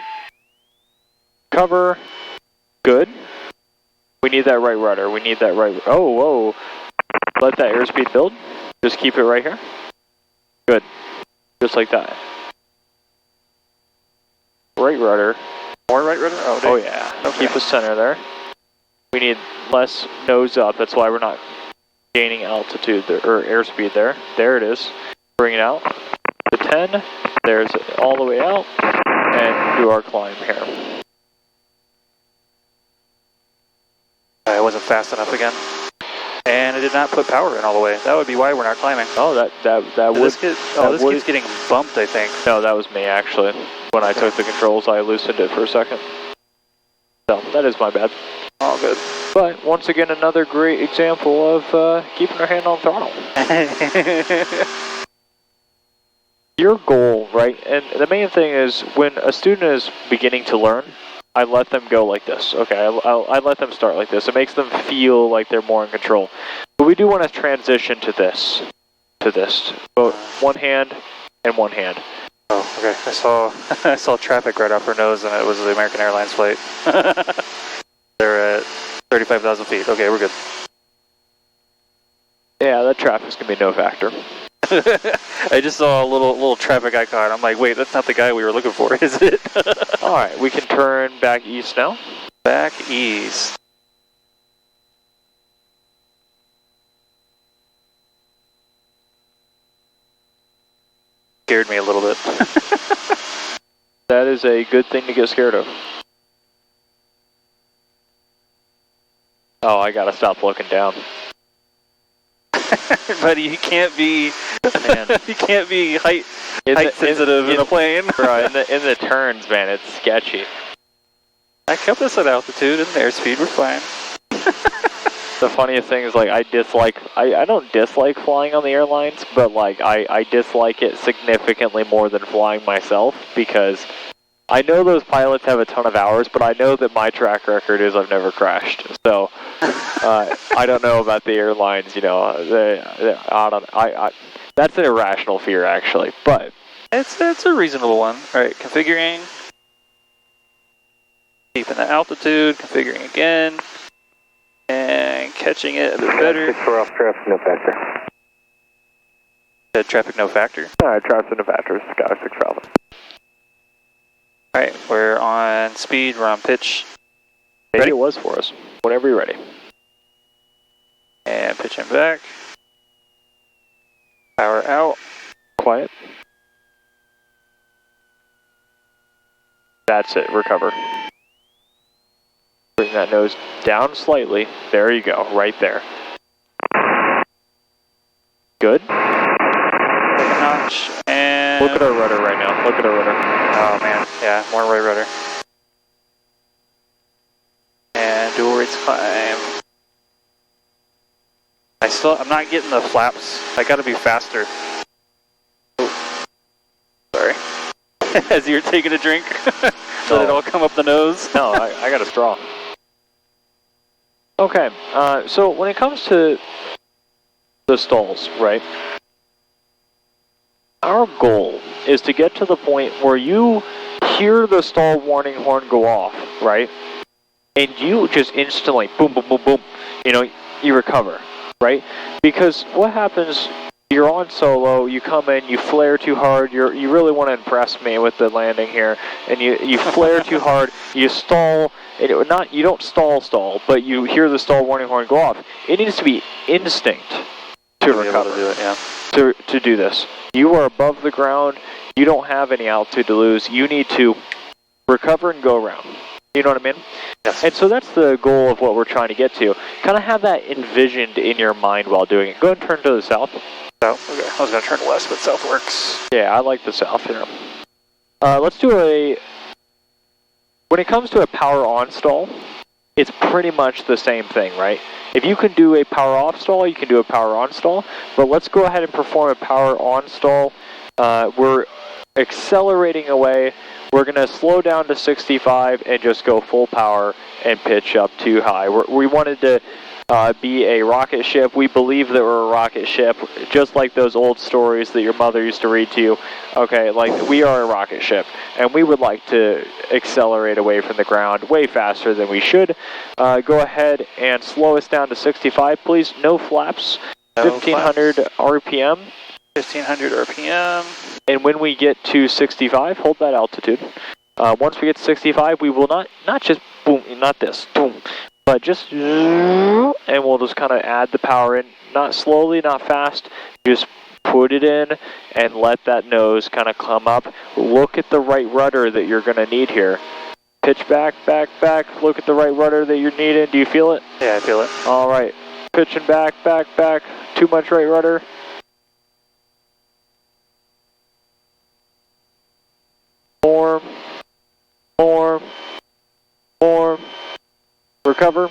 Cover. Good. We need that right rudder. We need that right. Oh, whoa. Let that airspeed build. Just keep it right here. Good. Just like that. Right rudder. More right rudder? Oh yeah. Okay. Keep the center there. We need less nose up. That's why we're not gaining altitude there, or airspeed there. There it is. Bring it out to 10. There's all the way out. And do our climb here. I wasn't fast enough again. And I did not put power in all the way. That would be why we're not climbing. Oh, that would. This keeps getting bumped, I think. No, that was me actually. When I took the controls, I loosened it for a second. So that is my bad. All good. But once again, another great example of keeping our hand on throttle. Your goal, right? And the main thing is when a student is beginning to learn, I let them go like this. Okay, I let them start like this. It makes them feel like they're more in control. But we do want to transition to this. Both one hand and one hand. Oh, okay. I saw traffic right off her nose, and it was the American Airlines flight. They're at 35,000 feet. Okay, we're good. Yeah, that traffic's gonna be no factor. I just saw a little traffic icon. I'm like, wait, that's not the guy we were looking for, is it? All right, we can turn back east now. Back east. Scared me a little bit. That is a good thing to get scared of. Oh, I gotta stop looking down. Buddy, you can't be height sensitive in a plane. Bro, in the turns, man, it's sketchy. I kept us at altitude and airspeed, we're fine. The funniest thing is, like, I don't dislike flying on the airlines, but, like, I dislike it significantly more than flying myself, because I know those pilots have a ton of hours, but I know that my track record is I've never crashed. So, I don't know about the airlines, you know, that's an irrational fear, actually, but... It's a reasonable one. Alright, configuring. Keeping the altitude, configuring again. And catching it a bit better. 64 off traffic, no factor. Said traffic no factor. Alright, traffic no factor, Sky 6 Alpha. Alright, we're on speed, we're on pitch. Maybe Ready? it was for us. Whenever you're ready. And pitching back. Power out. Quiet. That's it, recover. Bring that nose down slightly. There you go, right there. Good. Second notch, and... Look at our rudder right now, look at our rudder. Oh man, yeah, more right rudder. And dual rates climb. I'm not getting the flaps. I gotta be faster. Oh. Sorry. As you're taking a drink, let it all come up the nose. No, I got a straw. Okay, so when it comes to the stalls, right? Our goal is to get to the point where you hear the stall warning horn go off, right? And you just instantly, boom, boom, boom, boom, you know, you recover, right? Because what happens, you're on solo, you come in, you flare too hard, you really want to impress me with the landing here, and you flare too hard, you stall, and you don't stall, but you hear the stall warning horn go off. It needs to be instinct to recover. To do it, yeah. To do this. You are above the ground, you don't have any altitude to lose, you need to recover and go around. You know what I mean? Yes. And so that's the goal of what we're trying to get to. Kind of have that envisioned in your mind while doing it. Go ahead and turn to the south. South, okay. I was going to turn west, but south works. Yeah, I like the south here. Let's do when it comes to a power on stall, it's pretty much the same thing, right? If you can do a power off stall, you can do a power on stall, but let's go ahead and perform a power on stall. We're accelerating away. We're going to slow down to 65 and just go full power and pitch up too high. We wanted to be a rocket ship. We believe that we're a rocket ship, just like those old stories that your mother used to read to you. Okay, like we are a rocket ship, and we would like to accelerate away from the ground way faster than we should. Go ahead and slow us down to 65, please. No flaps. No 1500 flaps. RPM. 1500 RPM. And when we get to 65, hold that altitude. Once we get to 65, we will not just boom, not this, boom, but just, and we'll just kind of add the power in, not slowly, not fast, just put it in and let that nose kind of come up. Look at the right rudder that you're going to need here. Pitch back, back, back. Look at the right rudder that you're needing. Do you feel it? Yeah, I feel it. All right. Pitching back, back, back. Too much right rudder. Form. Recover.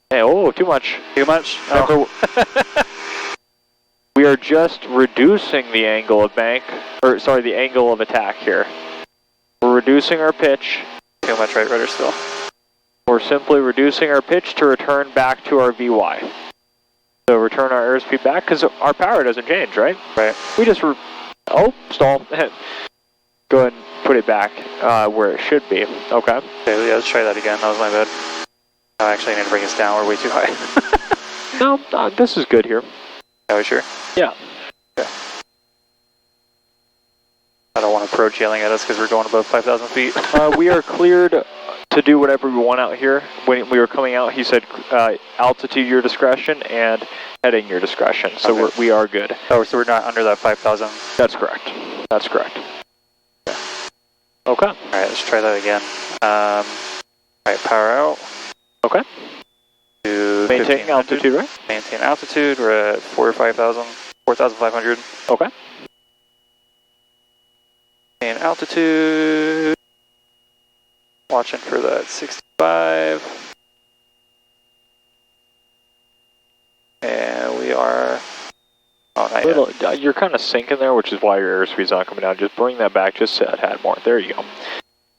Hey, oh, too much. Too much? Oh. We are just reducing the angle of the angle of attack here. We're reducing our pitch. Too much right rudder still. We're simply reducing our pitch to return back to our VY. So return our airspeed back, because our power doesn't change, right? Right. We just, stall. Go ahead and put it back where it should be. Okay. Okay, yeah, let's try that again. That was my bad. Oh, actually, I need to bring us down. We're way too high. No, this is good here. Are we sure? Yeah. Okay. I don't want approach yelling at us because we're going above 5,000 feet. We are cleared to do whatever we want out here. When we were coming out, he said altitude your discretion and heading your discretion. So okay. we are good. Oh, so we're not under that 5,000? That's correct. That's correct. Okay. All right, let's try that again. All right, power out. Okay. To maintain altitude, right? Maintain altitude. We're at 4,500. Okay. Maintain altitude. Watching for that 65. Not yet. You're kind of sinking there, which is why your airspeed's not coming down. Just bring that back just a tad more. There you go.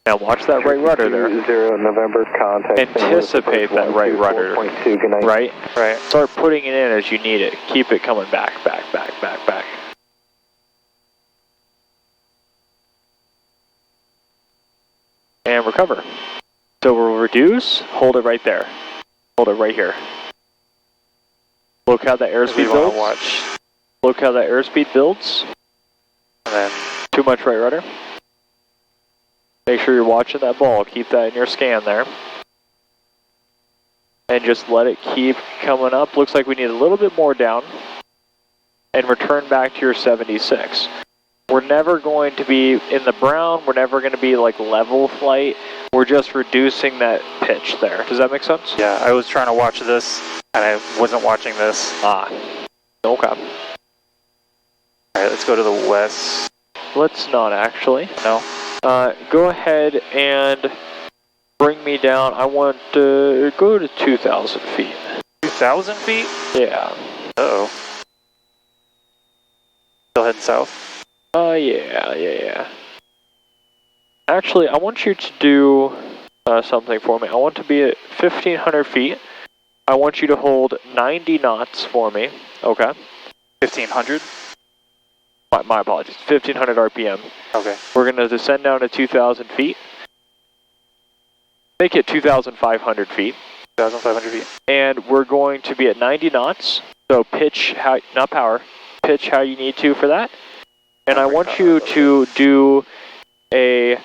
Now watch that right rudder there. 0 November contact. Anticipate that right rudder. 4.2, good night. Right? Right. Start putting it in as you need it. Keep it coming back, back, back, back, back. And recover. So we'll reduce, hold it right there. Hold it right here. Look how that airspeed want builds. to watch. Look how that airspeed builds. And then Too much right rudder. Make sure you're watching that ball. Keep that in your scan there. And just let it keep coming up. Looks like we need a little bit more down. And return back to your 76. We're never going to be in the brown. We're never going to be like level flight. We're just reducing that pitch there. Does that make sense? yeah, I was trying to watch this, and I wasn't watching this. Ah. Okay. All right, let's go to the west. Let's not actually. No. Go ahead and bring me down. I want to go to 2,000 feet. 2,000 feet? Yeah. Uh-oh. Still heading south? Yeah. Actually, I want you to do something for me. I want to be at 1,500 feet. I want you to hold 90 knots for me. Okay. 1,500? My apologies. 1,500 RPM. Okay. We're going to descend down to 2,000 feet. Make it 2,500 feet. 2,500 feet. And we're going to be at 90 knots. So pitch, how, not power, pitch how you need to for that. And I want you to do a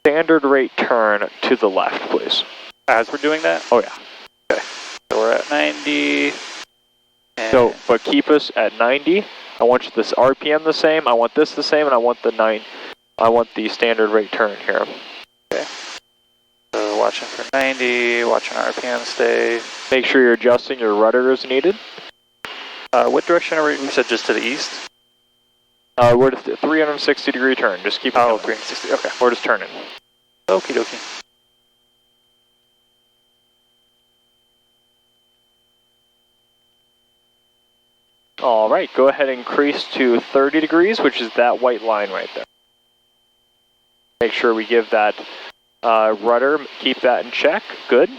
standard rate turn to the left, please. As we're doing that? Oh, yeah. Okay. So we're at 90. And So, but keep us at 90. I want this RPM the same. I want this the same, and I want the standard rate turn here. Okay. So watching for 90, watching RPM stay. Make sure you're adjusting your rudder as needed. What direction are we? We said just to the east? We're at a 360 degree turn. Just keep it Oh, going. 360. Okay. We're just turning. Okie dokie. All right, go ahead and increase to 30 degrees, which is that white line right there. Make sure we give that rudder, keep that in check. Good.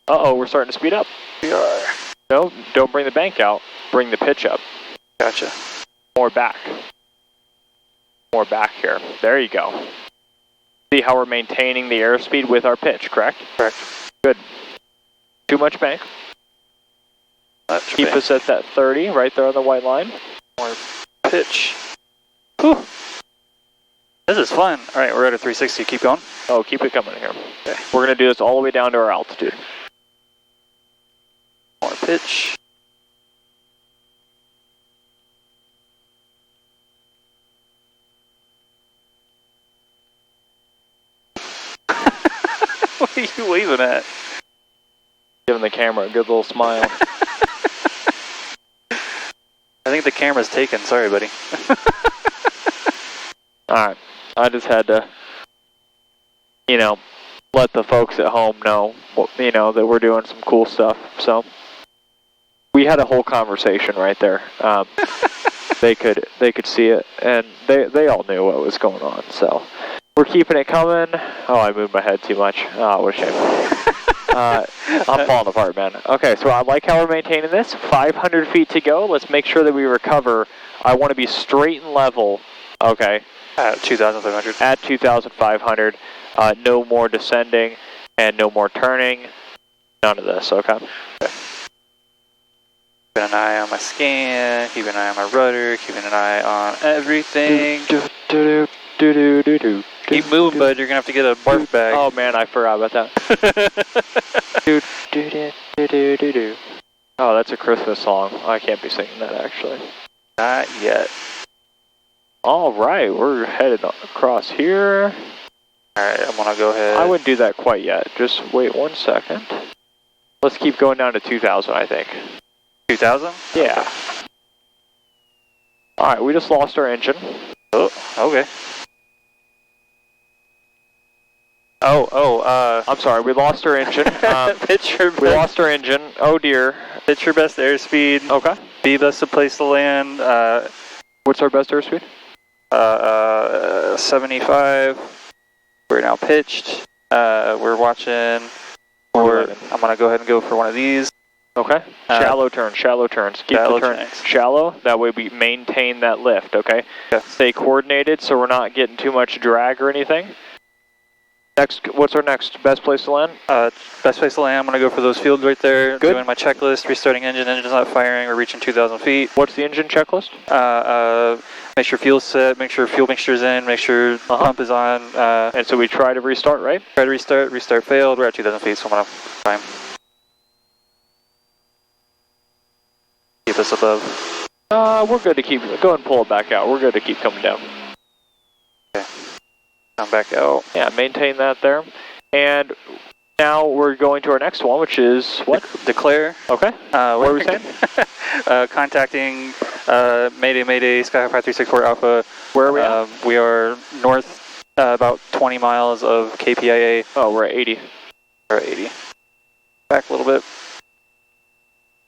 Uh-oh, we're starting to speed up. We are. No, don't bring the bank out. Bring the pitch up. Gotcha. More back. More back here. There you go. See how we're maintaining the airspeed with our pitch, correct? Correct. Good. Too much bank. Keep us at that 30 right there on the white line. More pitch. Whew. This is fun. All right, we're at a 360. Keep going. Oh, keep it coming here. Okay. We're going to do this all the way down to our altitude. More pitch. What are you waving at? Giving the camera a good little smile. I think the camera's taken. Sorry, buddy. Alright, I just had to, let the folks at home know, that we're doing some cool stuff. So, we had a whole conversation right there. They could see it, and they all knew what was going on. So, we're keeping it coming. Oh, I moved my head too much. Oh, what a shame. I'm falling apart, man. Okay, so I like how we're maintaining this. 500 feet to go. Let's make sure that we recover. I want to be straight and level. Okay. At 2,500. At 2,500. No more descending and no more turning. None of this, okay? Keeping an eye on my scan, keeping an eye on my rudder, keeping an eye on everything. Keep moving, bud. You're going to have to get a barf bag. Oh, man, I forgot about that. Oh, that's a Christmas song. I can't be singing that, actually. Not yet. All right, we're headed across here. All right, I'm going to go ahead. I wouldn't do that quite yet. Just wait 1 second. Let's keep going down to 2,000, I think. 2,000? Yeah. All right, we just lost our engine. Oh, okay. I'm sorry, we lost our engine. Pitch your We lost our engine. Oh, dear. Pitch your best airspeed. Okay. be best place to land. What's our best airspeed? 75. We're now pitched. We're watching. I'm gonna go ahead and go for one of these. Okay. Shallow turns. Keep the turn shallow. That way we maintain that lift, okay? Stay coordinated so we're not getting too much drag or anything. Next, what's our next best place to land? Best place to land, I'm gonna go for those fields right there. Good. Doing my checklist, restarting engine's not firing, we're reaching 2,000 feet. What's the engine checklist? Make sure fuel's set, make sure fuel mixture's in, make sure pump is on. And so we try to restart, right? Try to restart failed, we're at 2,000 feet, so I'm gonna climb. Keep us above. We're good to keep, go ahead and pull it back out. We're good to keep coming down. Okay. Come back out. Yeah, maintain that there. And now we're going to our next one, which is what? Declare. Okay. What are we saying? Contacting Mayday, Sky 5364 Alpha. Where are we at? We are north about 20 miles of KPIA. Oh, we're at 80. We're at 80. Back a little bit.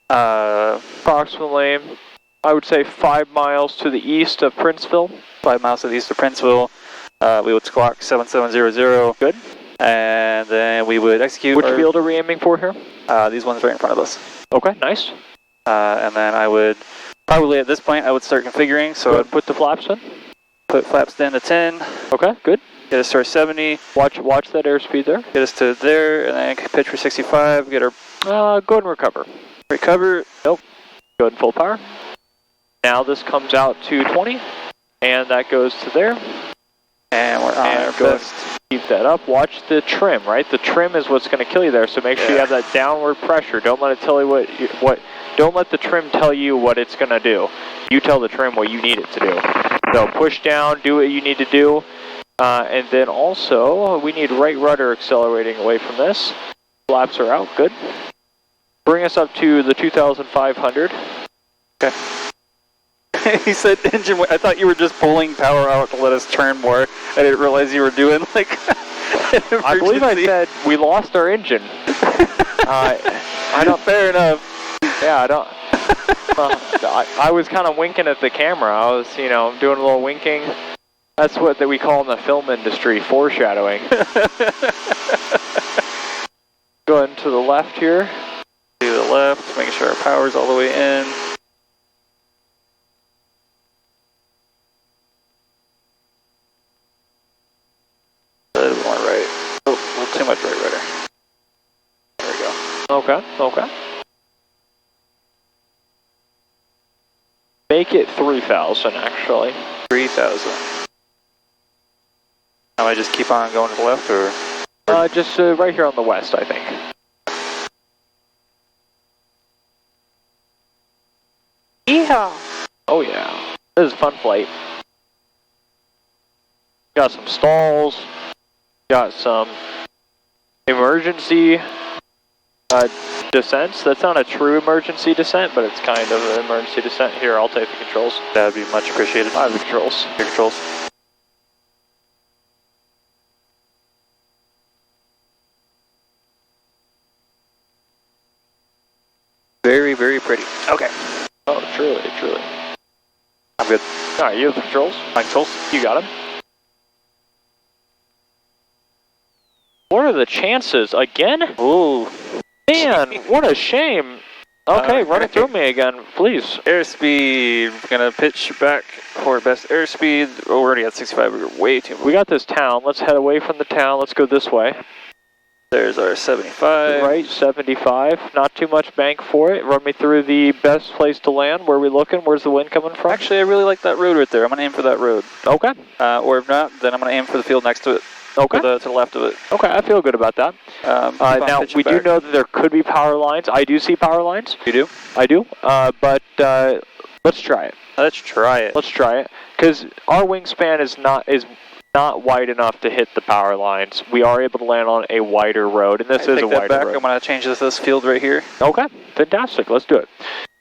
Approximately, I would say 5 miles to the east of Princeville. 5 miles to the east of Princeville. We would squawk 7700. Good. And then we would execute. Which field are we aiming for here? These ones right in front of us. Okay, nice. And then I would, probably at this point, I would start configuring. So I'd put the flaps in. Put flaps down to 10. Okay, good. Get us to our 70. Watch that airspeed there. Get us to there, and then pitch for 65. Get our... go and recover. Recover. Nope. Go ahead and full power. Now this comes out to 20, and that goes to there. And we're on our best. Keep that up. Watch the trim, right? The trim is what's going to kill you there, so make sure you have that downward pressure. Don't let it tell you what don't let the trim tell you what it's going to do. You tell the trim what you need it to do. So push down, do what you need to do, and then also we need right rudder accelerating away from this. Flaps are out, good. Bring us up to the 2,500. Okay. He said engine. I thought you were just pulling power out to let us turn more. I didn't realize you were doing like. I believe I said we lost our engine. I don't. Fair enough. Yeah, I don't. I was kind of winking at the camera. I was, doing a little winking. That's what we call in the film industry foreshadowing. Going to the left here. To the left, making sure our power's all the way in. A little more right. Oh, a little too much right rudder. There we go. Okay. Make it 3,000 actually. 3,000. Now I just keep on going to the left, or? Just right here on the west, I think. Yeehaw! Oh yeah, this is a fun flight. Got some stalls, got some emergency descents. That's not a true emergency descent, but it's kind of an emergency descent. Here, I'll take the controls. That would be much appreciated. I have the controls. Your controls. Very, very pretty. Okay. Oh, truly. I'm good. Alright, you have the controls? My controls? You got them. What are the chances? Again? Ooh. Man, what a shame. Okay, run it through me again, please. Airspeed. We're gonna pitch back for best airspeed. We're already at 65. We're way too much. We got this town. Let's head away from the town. Let's go this way. There's our 75. Right, 75. Not too much bank for it. Run me through the best place to land. Where are we looking? Where's the wind coming from? Actually, I really like that road right there. I'm gonna aim for that road. Okay. Or if not, then I'm gonna aim for the field next to it. Okay. To the left of it. Okay, I feel good about that. Now, we do know that there could be power lines. I do see power lines. You do? I do. But let's try it. Let's try it. Let's try it. Because our wingspan is not wide enough to hit the power lines. We are able to land on a wider road, and this is a wider road. I'm going to change this field right here. Okay, fantastic. Let's do it.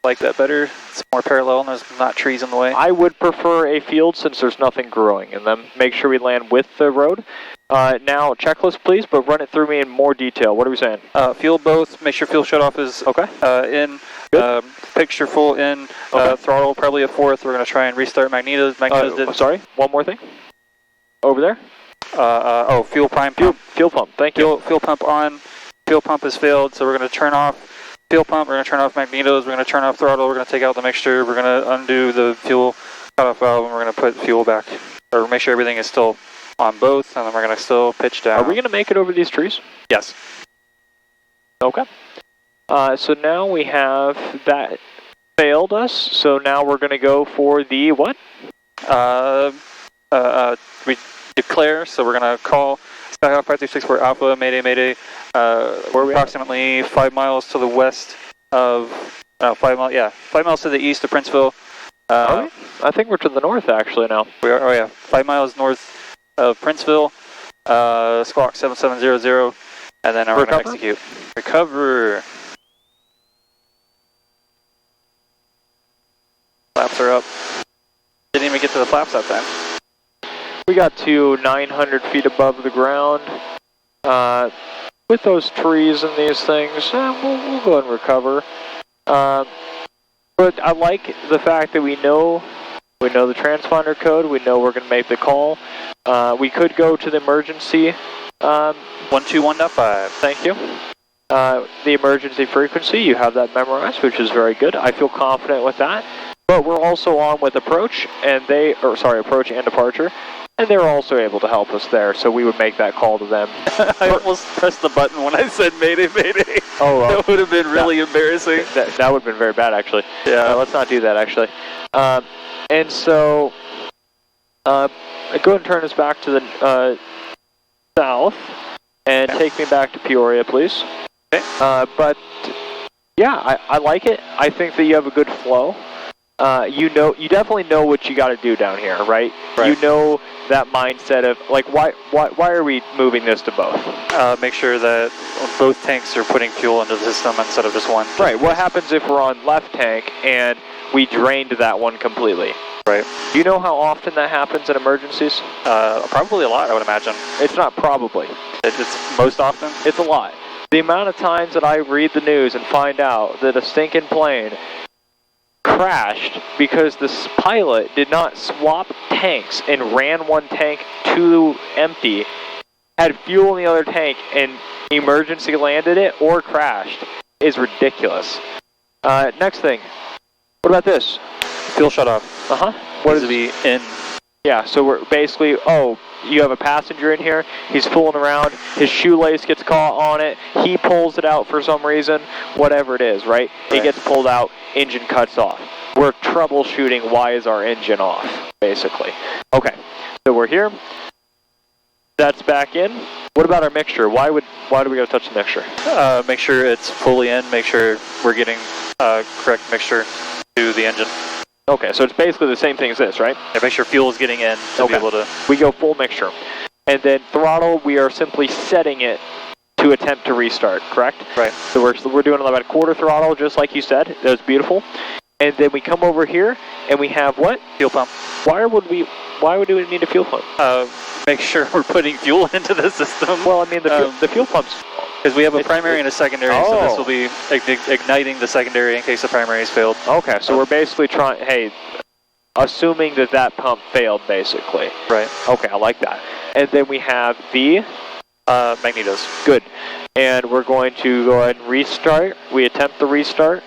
like that better. It's more parallel and there's not trees in the way. I would prefer a field since there's nothing growing in them. Make sure we land with the road. Now, checklist please, but run it through me in more detail. What are we saying? Fuel both, make sure fuel shutoff is Okay. in, picture full in, throttle probably a fourth. We're going to try and restart magnetos. Sorry, one more thing. Over there? Fuel prime pump. Fuel pump, thank you. Fuel pump on, fuel pump has failed, so we're going to turn off fuel pump, we're going to turn off magnetos, we're going to turn off throttle, we're going to take out the mixture, we're going to undo the fuel cutoff valve, and we're going to put fuel back, or make sure everything is still on both, and then we're going to still pitch down. Are we going to make it over these trees? Yes. Okay. So now we have that failed us, so now we're going to go for the what? We declare, so we're going to call Skyhawk 5364 Alpha, Mayday, Mayday. We're approximately 5 miles to the west of, 5 miles to the east of Princeville. I think we're to the north actually now. We are, 5 miles north of Princeville, squawk 7700, and then we're going to execute. Recover. Flaps are up. Didn't even get to the flaps that time. We got to 900 feet above the ground. With those trees and these things, we'll go and recover. But I like the fact that we know the transponder code. We know we're going to make the call. We could go to the emergency. 121.5. Thank you. The emergency frequency, you have that memorized, which is very good. I feel confident with that. But we're also on with approach, approach and departure. And they were also able to help us there, so we would make that call to them. I almost pressed the button when I said Mayday, Mayday. Oh, that would have been really embarrassing. That would have been very bad, actually. Yeah. Let's not do that, actually. And so, go ahead and turn us back to the south, and take me back to Peoria, please. Okay. But, yeah, I like it. I think that you have a good flow. You definitely know what you got to do down here, right? You know that mindset of, like, why are we moving this to both? Make sure that both tanks are putting fuel into the system instead of just one. Right, what happens if we're on left tank and we drained that one completely? Right. Do you know how often that happens in emergencies? Probably a lot, I would imagine. It's not probably. It's most often? It's a lot. The amount of times that I read the news and find out that a stinking plane crashed because this pilot did not swap tanks and ran one tank to empty, had fuel in the other tank, and emergency landed it or crashed is ridiculous. Next thing. What about this? Fuel shut off. What is it? Be in? Yeah, so we're basically, you have a passenger in here, he's fooling around, his shoelace gets caught on it, he pulls it out for some reason, whatever it is, right? It gets pulled out, engine cuts off. We're troubleshooting why is our engine off, basically. Okay, so we're here. That's back in. What about our mixture? Why do we gotta touch the mixture? Make sure it's fully in, make sure we're getting correct mixture to the engine. Okay, so it's basically the same thing as this, right? Yeah, make sure fuel is getting in to be able to... We go full mixture. And then throttle, we are simply setting it to attempt to restart, correct? Right. So we're doing about a quarter throttle, just like you said. That was beautiful. And then we come over here, and we have what? Fuel pump. Why would we need a fuel pump? Make sure we're putting fuel into the system. Well, I mean, the fuel pumps... Because we have a primary and a secondary, so this will be igniting the secondary in case the primary has failed. Okay, so we're basically assuming that pump failed, basically. Right. Okay, I like that. And then we have the... magnetos. Good. And we're going to go ahead and restart. We attempt the restart.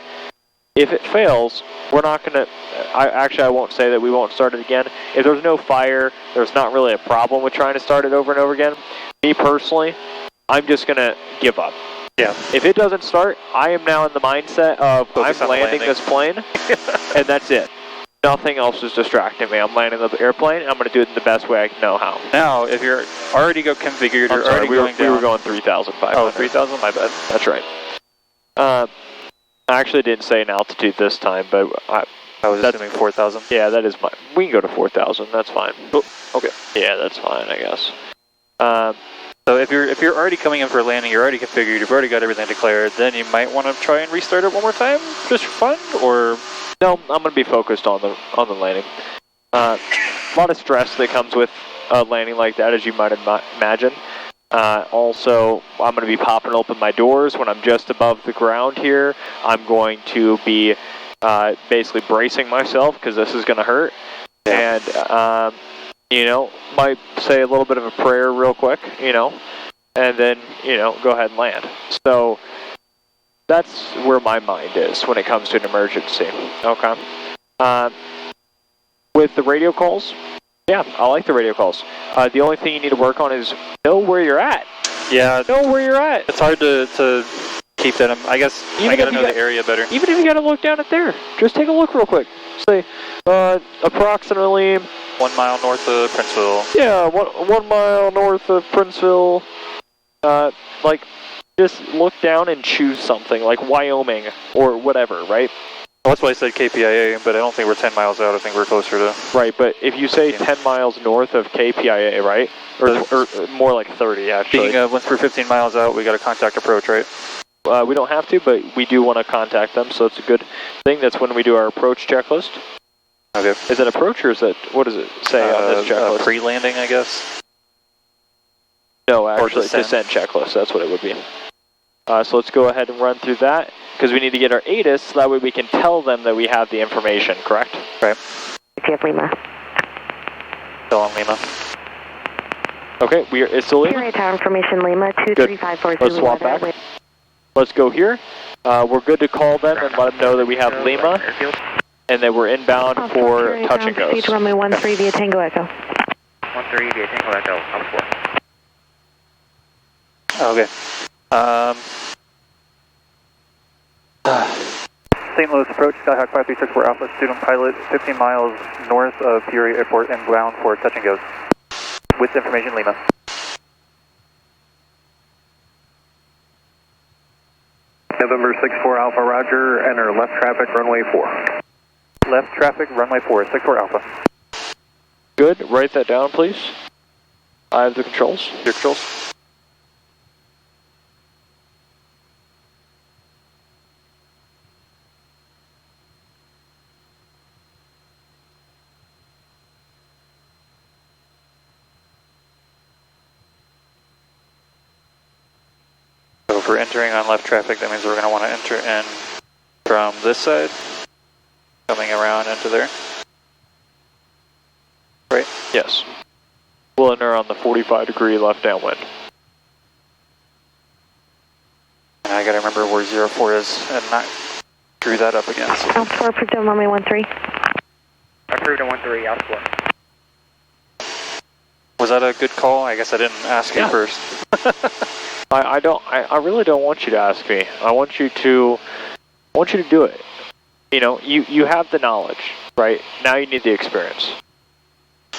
If it fails, we're not going to... I won't say that we won't start it again. If there's no fire, there's not really a problem with trying to start it over and over again. Me, personally... I'm just going to give up. Yeah. If it doesn't start, I am now in the mindset of Focus I'm landing this plane, and that's it. Nothing else is distracting me. I'm landing the airplane, and I'm going to do it in the best way I know how. Now, if you're already configured, you're already going down. We were going 3,500. Oh, 3,000? My bad. That's right. I actually didn't say an altitude this time, but I was assuming 4,000. Yeah, that is my... We can go to 4,000. That's fine. Oh, okay. Yeah, that's fine, I guess. So if you're already coming in for a landing, you're already configured, you've already got everything declared, then you might want to try and restart it one more time, just for fun, or? No, I'm going to be focused on the landing. A lot of stress that comes with a landing like that, as you might imagine. Also, I'm going to be popping open my doors when I'm just above the ground here. I'm going to be basically bracing myself because this is going to hurt. And, you know, might say a little bit of a prayer real quick, you know, and then, you know, go ahead and land. So that's where my mind is when it comes to an emergency. Okay. With the radio calls, yeah, I like the radio calls. The only thing you need to work on is know where you're at. Yeah. Know where you're at. It's hard to keep that, I guess, I gotta know the area better. Even if you gotta look down at there, just take a look real quick. Say, approximately 1 mile north of Princeville. Yeah, one mile north of Princeville. Like, just look down and choose something, like Wyoming or whatever, right? Well, that's why I said KPIA, but I don't think we're 10 miles out. I think we're closer to... Right, but if you say 10 miles north of KPIA, right? Or more like 30, actually. Once we're 15 miles out, we got a contact approach, right? We don't have to, but we do want to contact them, so it's a good thing. That's when we do our approach checklist. Okay. Is it approach or is it, what does it say on this checklist? Pre-landing, I guess? No, actually, descent checklist, that's what it would be. So let's go ahead and run through that, because we need to get our ATIS, so that way we can tell them that we have the information, correct? Right. ATF Lima. Still on Lima. Okay, it's still Lima? Area tower information Lima, 2354 Let's swap back. Let's go here. We're good to call them and let them know that we have Lima, and that we're inbound for touch and goes. Runway 13 via Tango Echo. 13 via Tango Echo, I'm 4. Okay. St. Louis approach, Skyhawk 5364 Alpha, student pilot, 15 miles north of Peoria Airport and bound for touch and goes. With information, Lima. November 64 Alpha, roger, enter left traffic, runway 4. Left traffic, runway 4, 64 Alpha. Good, write that down, please. I have the controls. Your controls. So if we're entering on left traffic, that means we're going to want to enter in from this side, coming around into there. Right? Yes. We'll enter on the 45-degree left downwind. And I got to remember where 04 is and not screw that up again. So. Alpha 4, approved on runway 13. Approved on 13, Alpha 4. Was that a good call? I guess I didn't ask you first. I really don't want you to ask me. I want you to do it. You know, you have the knowledge, right? Now you need the experience.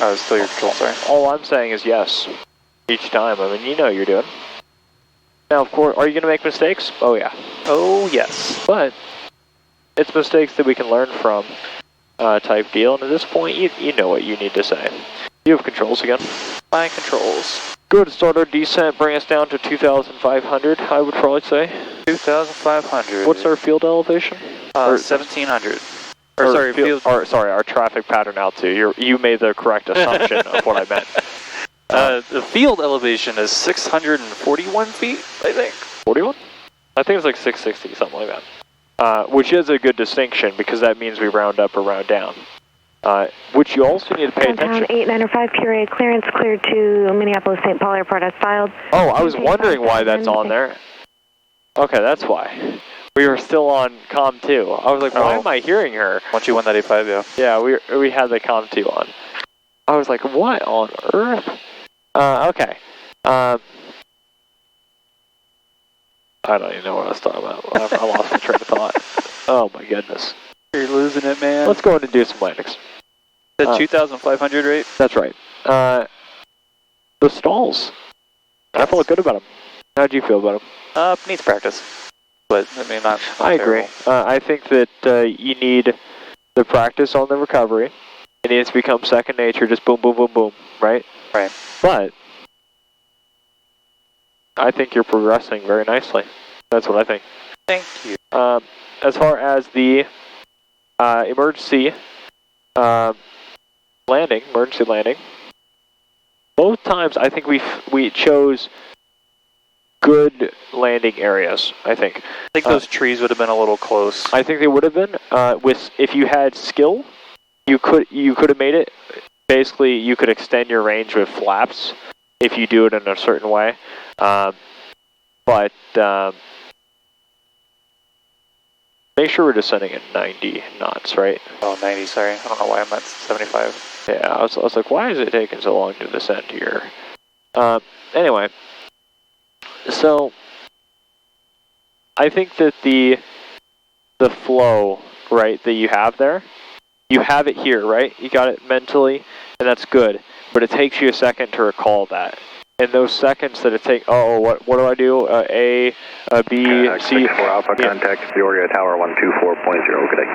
Oh, it's still your control, sorry. All I'm saying is yes, each time. I mean, you know what you're doing. Now, of course, are you going to make mistakes? Oh, yeah. Oh, yes. But it's mistakes that we can learn from type deal. And at this point, you know what you need to say. You have controls again. My controls. Good, start our descent, bring us down to 2,500, I would probably say. 2,500. What's our field elevation? 1,700. Sorry, our traffic pattern altitude. You made the correct assumption of what I meant. The field elevation is 641 feet, I think. 41? I think it's like 660, something like that. Which is a good distinction because that means we round up or round down. Which you also need to pay attention. 8905 Peoria clearance cleared to Minneapolis-St. Paul Airport as filed. Oh, I was wondering why that's on there. Okay, that's why. We were still on COM 2. I was like, why am I hearing her? 121.85, yeah. Yeah, we had the COM 2 on. I was like, what on earth? Okay. I don't even know what I was talking about. I lost my train of thought. Oh my goodness. You're losing it, man. Let's go ahead and do some landings. The 2,500 rate? That's right. The stalls. I felt good about them. How'd you feel about them? Needs practice. But, I mean, not I agree. I think that you need the practice on the recovery. It needs to become second nature, just boom, boom, boom, boom, right? Right. But I think you're progressing very nicely. That's what I think. Thank you. As far as the emergency landing, both times I think we chose good landing areas, I think. I think those trees would have been a little close. I think they would have been. If you had skill, you could have made it. Basically, you could extend your range with flaps if you do it in a certain way. But make sure we're descending at 90 knots, right? Oh, 90, sorry. I don't know why I'm at 75. Yeah, I was like, why is it taking so long to descend here? Anyway, so I think that the flow, right, that you have there, you have it here, right? You got it mentally, and that's good. But it takes you a second to recall that. And those seconds that it takes, what do I do? A, B, C. 64 Alpha, contact Peoria Tower 124.0, good day.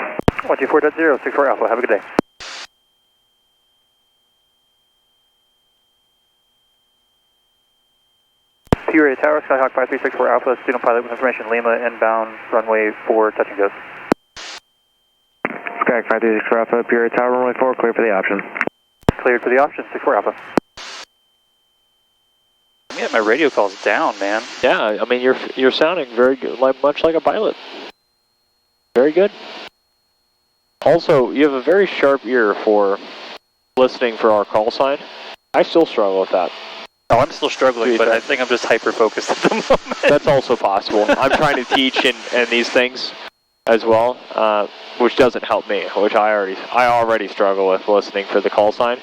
124.0, 64 Alpha, have a good day. Peoria Tower, Skyhawk 5364 Alpha, student pilot with information, Lima, inbound, runway 4, touch and go. Skyhawk 5364 Alpha, Peoria Tower, runway 4, clear for the option. Cleared for the option, 64 Alpha. Yeah, my radio call's down, man. Yeah, I mean, you're sounding very good, much like a pilot. Very good. Also, you have a very sharp ear for listening for our call sign. I still struggle with that. Oh, I'm still struggling, but I think I'm just hyper-focused at the moment. That's also possible. I'm trying to teach and these things as well, which doesn't help me, which I already struggle with listening for the call sign.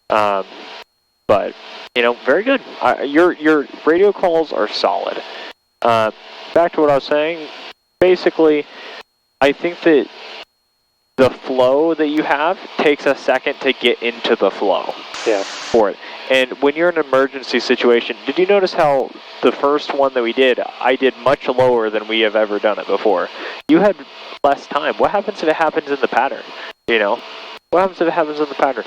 But, you know, very good. Your radio calls are solid. Back to what I was saying, basically, I think that the flow that you have takes a second to get into the flow. Yeah. For it. And when you're in an emergency situation, did you notice how the first one that we did, I did much lower than we have ever done it before? You had less time. What happens if it happens in the pattern? You know? What happens if it happens in the pattern?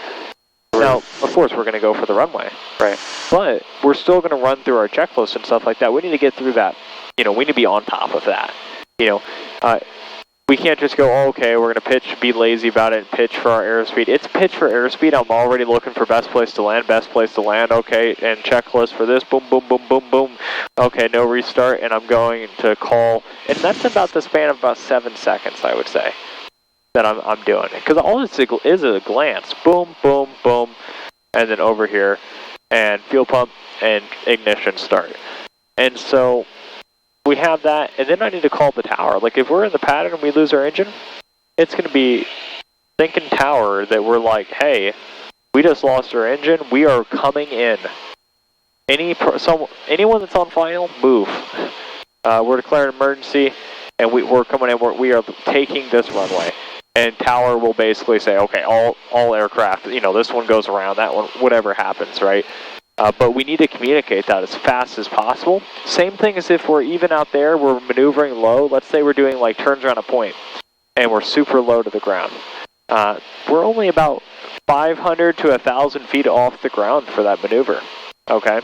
Now, of course, we're going to go for the runway. Right. But we're still going to run through our checklist and stuff like that. We need to get through that. You know, we need to be on top of that. You know, we can't just go, oh, okay, we're going to pitch, be lazy about it, and pitch for our airspeed. It's pitch for airspeed. I'm already looking for best place to land, okay, and checklist for this, boom, boom, boom, boom, boom. Okay, no restart, and I'm going to call, and that's about the span of about 7 seconds, I would say, that I'm doing it. Because all this is a glance, boom, boom, boom, and then over here, and fuel pump and ignition start. And so we have that, and then I need to call the tower. Like, if we're in the pattern and we lose our engine, it's going to be thinking tower that we're like, hey, we just lost our engine. We are coming in. Anyone that's on final, move. We're declaring emergency, and we're coming in. We are taking this runway. And tower will basically say, okay, all aircraft, you know, this one goes around, that one, whatever happens, right? But we need to communicate that as fast as possible. Same thing as if we're even out there, we're maneuvering low. Let's say we're doing like turns around a point, and we're super low to the ground. We're only about 500 to 1,000 feet off the ground for that maneuver, okay?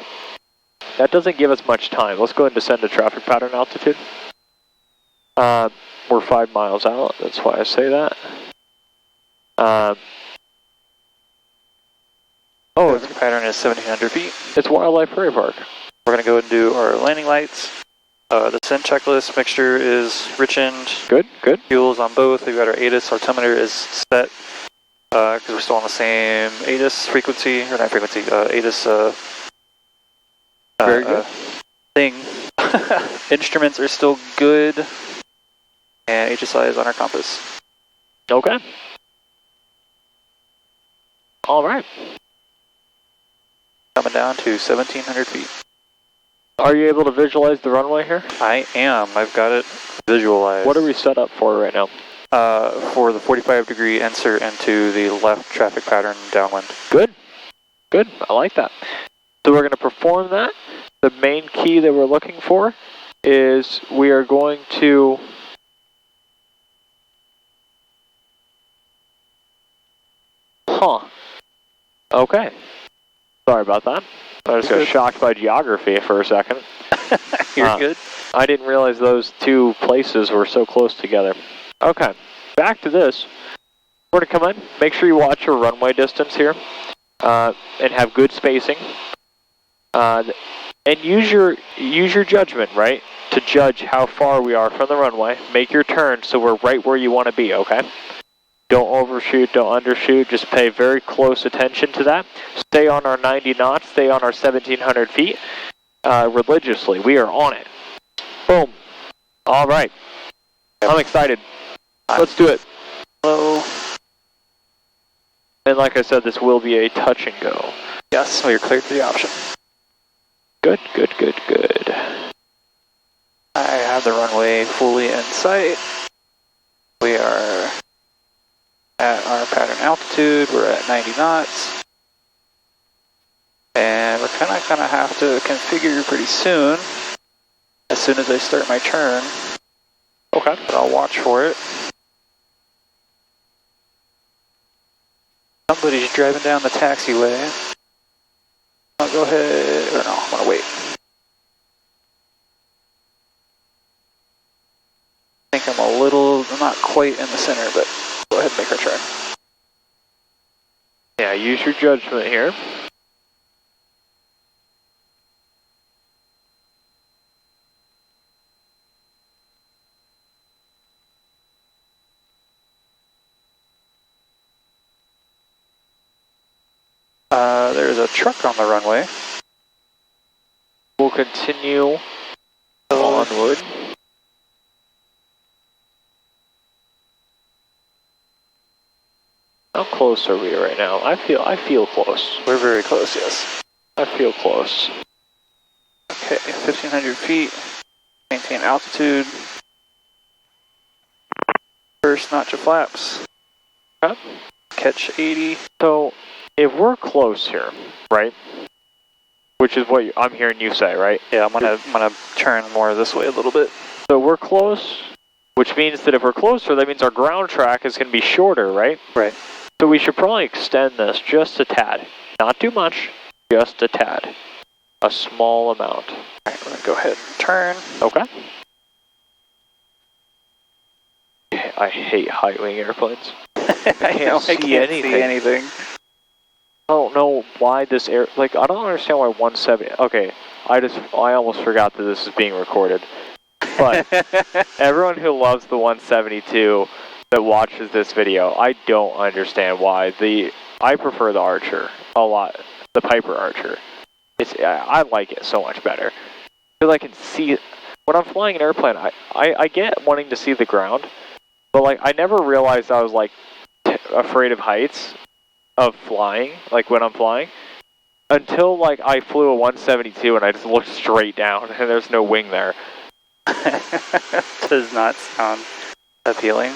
That doesn't give us much time. Let's go ahead and descend to traffic pattern altitude. We're 5 miles out, that's why I say that. The pattern is 1,700 feet. It's Wildlife Prairie Park. We're going to go and do our landing lights. The descent checklist mixture is richened. Good, good. Fuels on both. We've got our ATIS altimeter is set because we're still on the same ATIS frequency, or not frequency, ATIS very good. Thing. Instruments are still good. And HSI is on our compass. Okay. All right. Coming down to 1,700 feet. Are you able to visualize the runway here? I am. I've got it visualized. What are we set up for right now? For the 45-degree insert into the left traffic pattern downwind. Good. Good. I like that. So we're going to perform that. The main key that we're looking for is we are going to Okay. Sorry about that. I just got shocked by geography for a second. You're good. I didn't realize those two places were so close together. Okay, back to this. We're to come in, make sure you watch your runway distance here, and have good spacing. And use your judgment, right? To judge how far we are from the runway. Make your turn so we're right where you want to be, okay? Don't overshoot, don't undershoot, just pay very close attention to that. Stay on our 90 knots, stay on our 1700 feet religiously. We are on it. Boom. All right. I'm excited. Let's do it. Hello. And like I said, this will be a touch and go. Yes, we are cleared for the option. Good, good, good, good. I have the runway fully in sight. We are at our pattern altitude. We're at 90 knots. And we're kind of gonna have to configure pretty soon. As soon as I start my turn. Okay. But I'll watch for it. Somebody's driving down the taxiway. I'll go ahead, or no, I'm gonna wait. I think I'm not quite in the center, but go ahead and make our turn. Yeah, use your judgment here. There's a truck on the runway. We'll continue onward. How close are we right now? I feel close. We're very close, yes. I feel close. Okay, 1,500 feet. Maintain altitude. First notch of flaps. Okay. Catch 80. So, if we're close here, right? Which is what I'm hearing you say, right? Yeah, I'm gonna turn more this way a little bit. So we're close, which means that if we're closer, that means our ground track is going to be shorter, right? Right. So we should probably extend this just a tad. Not too much, just a tad. A small amount. Alright, we're gonna go ahead and turn. Okay. I hate high-wing airplanes. I can't see anything. I don't know why this I don't understand why 170, okay, I almost forgot that this is being recorded. But everyone who loves the 172 that watches this video, I don't understand why. I prefer the Archer a lot, the Piper Archer. I like it so much better. Because I can see, when I'm flying an airplane, I get wanting to see the ground, but like I never realized I was like afraid of heights of flying, like when I'm flying, until like I flew a 172 and I just looked straight down and there's no wing there. Does not sound appealing.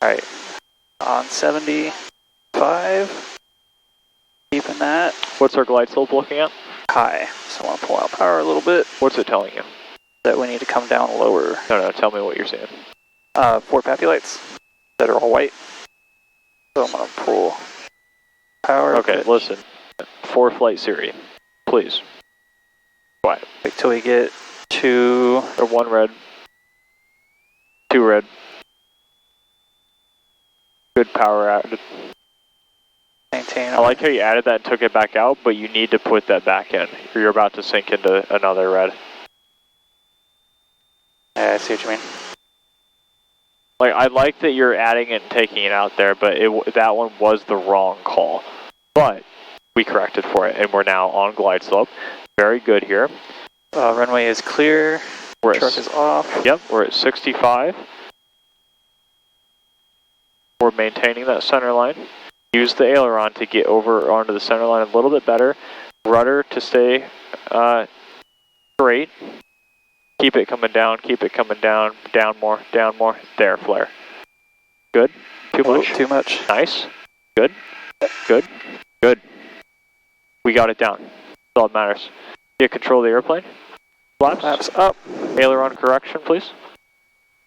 Alright, on 75, keeping that. What's our glide slope looking at? High, so I want to pull out power a little bit. What's it telling you? That we need to come down lower. No, tell me what you're saying. 4 PAPI lights that are all white. So I'm going to pull power. Okay, listen. 4 flight Siri, please. Quiet. Wait till we get to... Or 1 red. 2 red. Good power added. Maintain. I like how you added that and took it back out, but you need to put that back in, or you're about to sink into another red. Yeah, I see what you mean. Like, I like that you're adding it and taking it out there, but that one was the wrong call. But we corrected for it, and we're now on glide slope. Very good here. Runway is clear. Truck is off. Yep, we're at 65. We're maintaining that center line. Use the aileron to get over onto the center line a little bit better. Rudder to stay straight. Keep it coming down, down more. There, flare. Good. Too much. Too much. Nice. Good. We got it down. That's all that matters. Get control of the airplane. Flaps up. Aileron correction, please.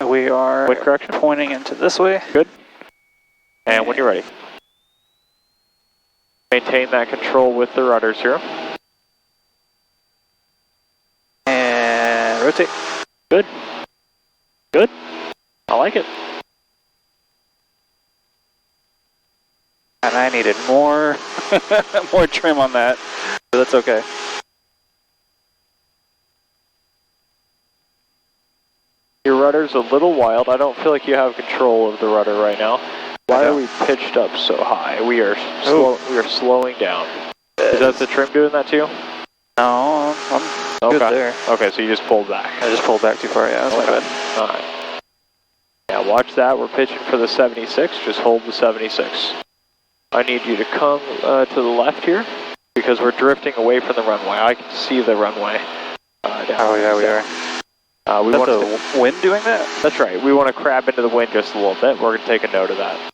We are Wind correction. Pointing into this way. Good. And when you're ready. Maintain that control with the rudders here. And rotate. Good. Good. I like it. And I needed more, more trim on that, but that's okay. Your rudder's a little wild. I don't feel like you have control of the rudder right now. Why are we pitched up so high? We are slowing down. Is that the trim doing that to you? No, I'm good there. Okay, so you just pulled back. I just pulled back too far, yeah, that's my bad. Alright. Yeah, watch that. We're pitching for the 76. Just hold the 76. I need you to come to the left here because we're drifting away from the runway. I can see the runway. Oh yeah, we are. We want the wind doing that? That's right. We want to crab into the wind just a little bit. We're going to take a note of that.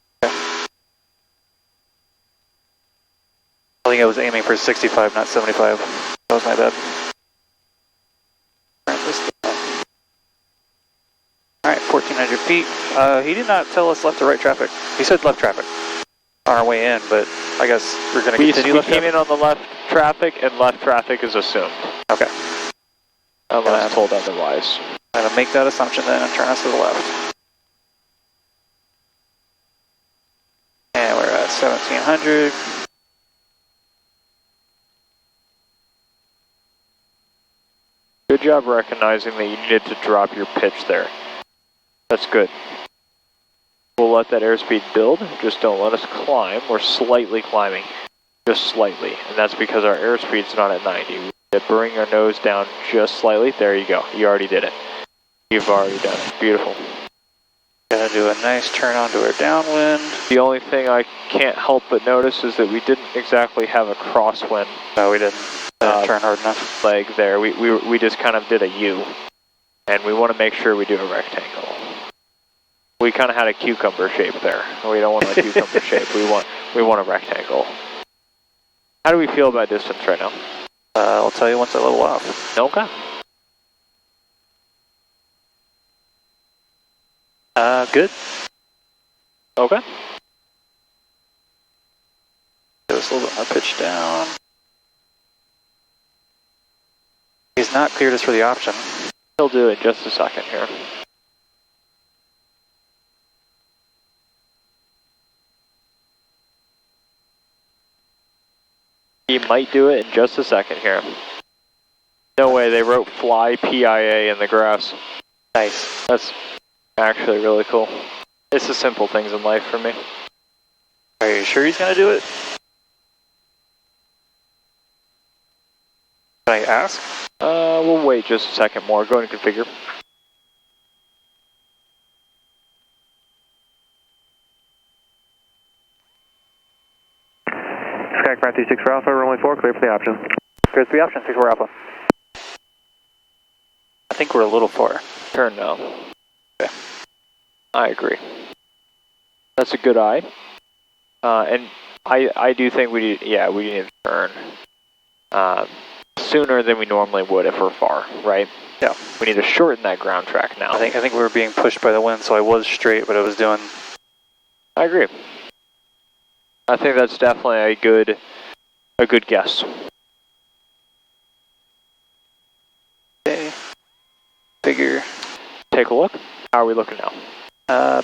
I think I was aiming for 65, not 75. That was my bad. Alright, 1,400 feet. He did not tell us left or right traffic. He said left traffic on our way in, but I guess we're going to continue left traffic. We came in on the left traffic, and left traffic is assumed. Okay. Unless told otherwise. I'm going to make that assumption then and turn us to the left. And we're at 1,700. Good job recognizing that you needed to drop your pitch there. That's good. We'll let that airspeed build, just don't let us climb. We're slightly climbing, just slightly, and that's because our airspeed's not at 90. We need to bring our nose down just slightly. There you go. You already did it. You've already done it. Beautiful. Gonna do a nice turn onto our downwind. The only thing I can't help but notice is that we didn't exactly have a crosswind. No, we didn't. Turn hard enough. Leg there. We just kind of did a U, and we want to make sure we do a rectangle. We kind of had a cucumber shape there. We don't want a cucumber shape. We want a rectangle. How do we feel about distance right now? I'll tell you once I level off. Okay. Good. Okay. Give us a little bit more pitch down. He's not cleared us for the option. He'll do it in just a second here. He might do it in just a second here. No way, they wrote fly PIA in the graphs. Nice. That's actually really cool. It's the simple things in life for me. Are you sure he's going to do it? Can I ask? We'll wait just a second more. Go ahead and configure. Skycraft 26 for Alpha, runway 4, clear for the option. Clear for the option, 64 Alpha. I think we're a little far. Turn now. Okay. I agree. That's a good eye. And I do think we need to turn sooner than we normally would if we're far, right? Yeah. We need to shorten that ground track now. I think we were being pushed by the wind, so I was straight, but I was doing... I agree. I think that's definitely a good guess. Okay. Figure. Take a look. How are we looking now?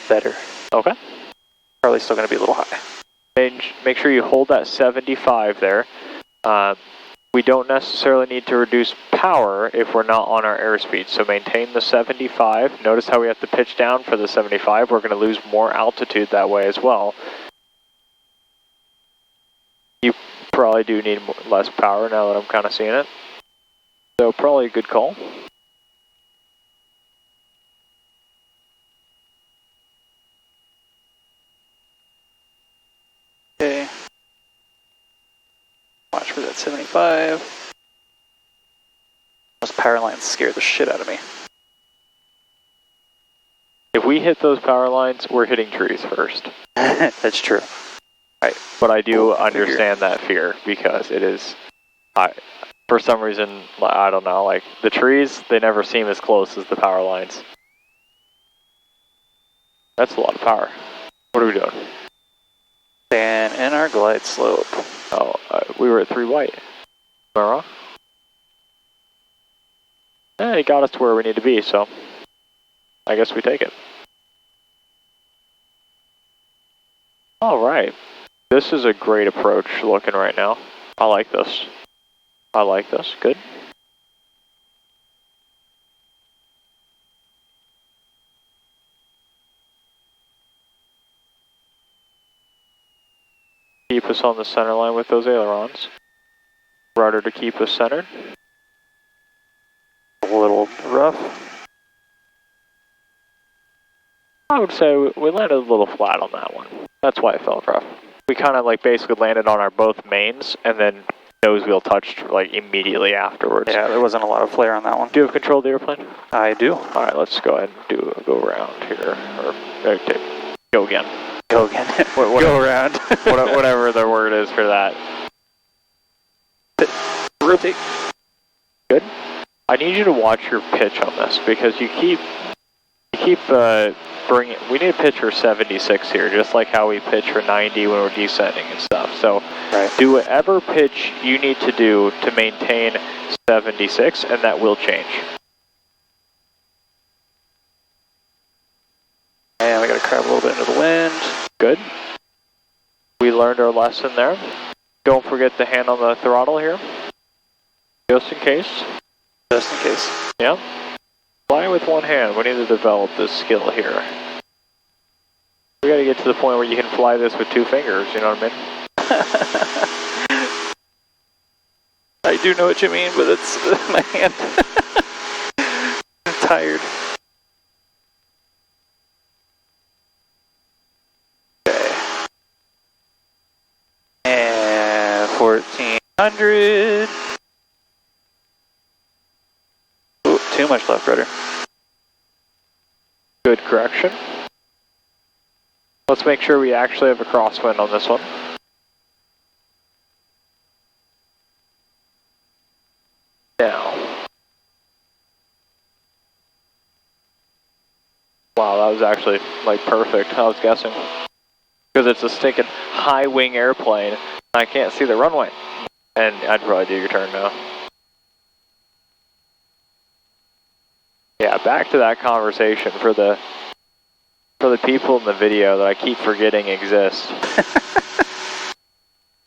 Better. Okay. Probably still going to be a little high. Make sure you hold that 75 there. We don't necessarily need to reduce power if we're not on our airspeed, so maintain the 75. Notice how we have to pitch down for the 75. We're going to lose more altitude that way as well. You probably do need less power now that I'm kind of seeing it. So probably a good call. Okay. Watch for that 75. Those power lines scared the shit out of me. If we hit those power lines, we're hitting trees first. That's true. Right. But I do understand that fear because it is, for some reason, I don't know, like the trees, they never seem as close as the power lines. That's a lot of power. What are we doing? And in our glide slope. Oh, we were at 3 white. Am I wrong? he got us to where we need to be, so I guess we take it. All right. This is a great approach looking right now. I like this. I like this. Good. Keep us on the center line with those ailerons. Rudder to keep us centered. A little rough. I would say we landed a little flat on that one. That's why it felt rough. We kind of like basically landed on our both mains and then nose wheel touched like immediately afterwards. Yeah, there wasn't a lot of flare on that one. Do you have control of the airplane? I do. All right, let's go ahead and go around here, or go again. Go again. Go around. Whatever the word is for that. Rotate. Good. I need you to watch your pitch on this because you keep bringing. We need to pitch for 76 here, just like how we pitch for 90 when we're descending and stuff. So do whatever pitch you need to do to maintain 76, and that will change. And we got to crab a little bit into the wind. Good. We learned our lesson there. Don't forget the hand on the throttle here, just in case. Just in case. Yeah. Fly with one hand. We need to develop this skill here. We got to get to the point where you can fly this with two fingers, you know what I mean? I do know what you mean, but it's my hand. I'm tired. Okay. And 1400. Ooh, too much left rudder. Good correction. Let's make sure we actually have a crosswind on this one. Now. Wow, that was actually like perfect, I was guessing. Because it's a stinking high wing airplane, and I can't see the runway. And I'd probably do your turn now. Yeah, back to that conversation for the people in the video that I keep forgetting exist.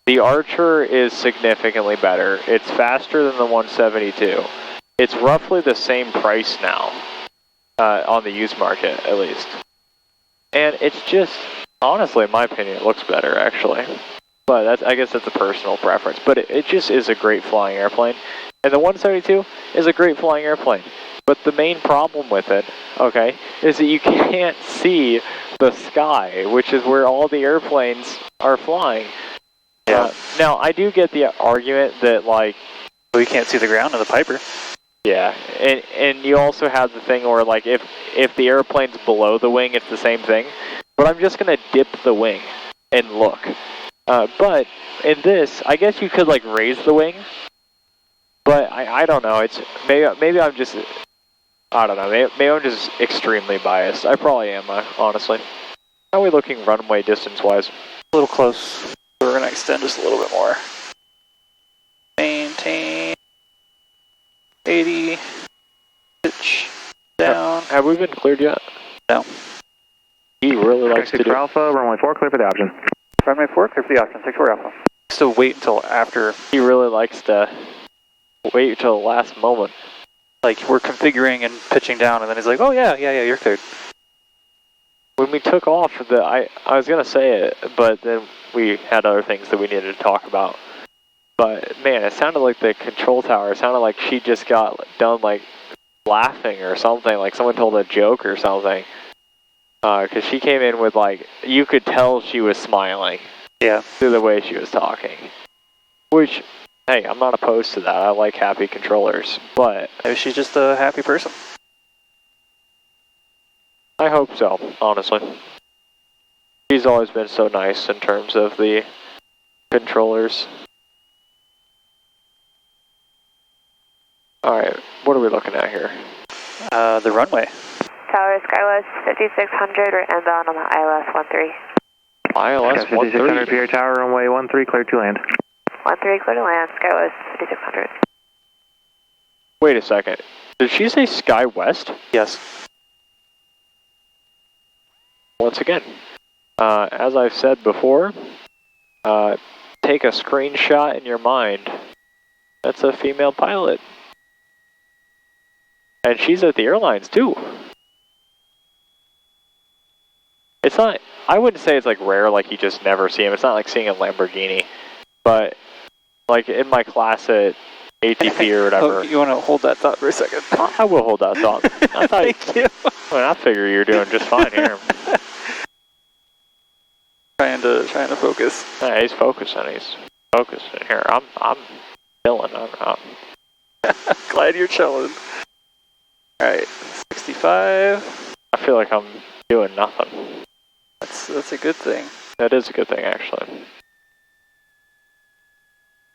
The Archer is significantly better. It's faster than the 172. It's roughly the same price now, on the used market at least. And it's just, honestly, in my opinion, it looks better actually. But I guess that's a personal preference. But it just is a great flying airplane. And the 172 is a great flying airplane. But the main problem with it, okay, is that you can't see the sky, which is where all the airplanes are flying. Yeah. Now, I do get the argument that, like... We can't see the ground of the Piper. Yeah, and you also have the thing where, like, if the airplane's below the wing, it's the same thing. But I'm just going to dip the wing and look. But in this, I guess you could, like, raise the wing. But I don't know. It's maybe I'm just... I don't know, maybe I'm just extremely biased. I probably am, honestly. How are we looking runway distance-wise? A little close. We're going to extend just a little bit more. Maintain 80. Pitch down. Have we been cleared yet? No. He really likes to do... Alpha, runway 4, clear for the option. Runway 4, clear for the option. 64 Alpha. Still wait until after. He really likes to wait until the last moment. Like, we're configuring and pitching down, and then he's like, oh, yeah, you're cleared. When we took off, I was going to say it, but then we had other things that we needed to talk about. But, man, it sounded like the control tower. It sounded like she just got done, like, laughing or something, like someone told a joke or something. Because she came in with, like, you could tell she was smiling. Yeah. Through the way she was talking. Which... Hey, I'm not opposed to that. I like happy controllers, but... Maybe she's just a happy person. I hope so, honestly. She's always been so nice in terms of the controllers. Alright, what are we looking at here? The runway. Tower Skywest 5600, we're inbound on the ILS 13. ILS 13? 5600 PA Tower, runway 13, clear to land. 13, clear to land, Skywest 5600. Wait a second. Did she say Sky West? Yes. Once again, as I've said before, take a screenshot in your mind. That's a female pilot. And she's at the airlines too. It's not, I wouldn't say it's like rare, like you just never see him. It's not like seeing a Lamborghini. But like in my class at ATP or whatever. Oh, you want to hold that thought for a second? I will hold that thought. I thought Thank you. Well, I figure you're doing just fine here. Trying to focus. Yeah, he's focusing. He's focusing here. I'm chilling. I'm Glad you're chilling. Alright, 65. I feel like I'm doing nothing. That's a good thing. That is a good thing, actually.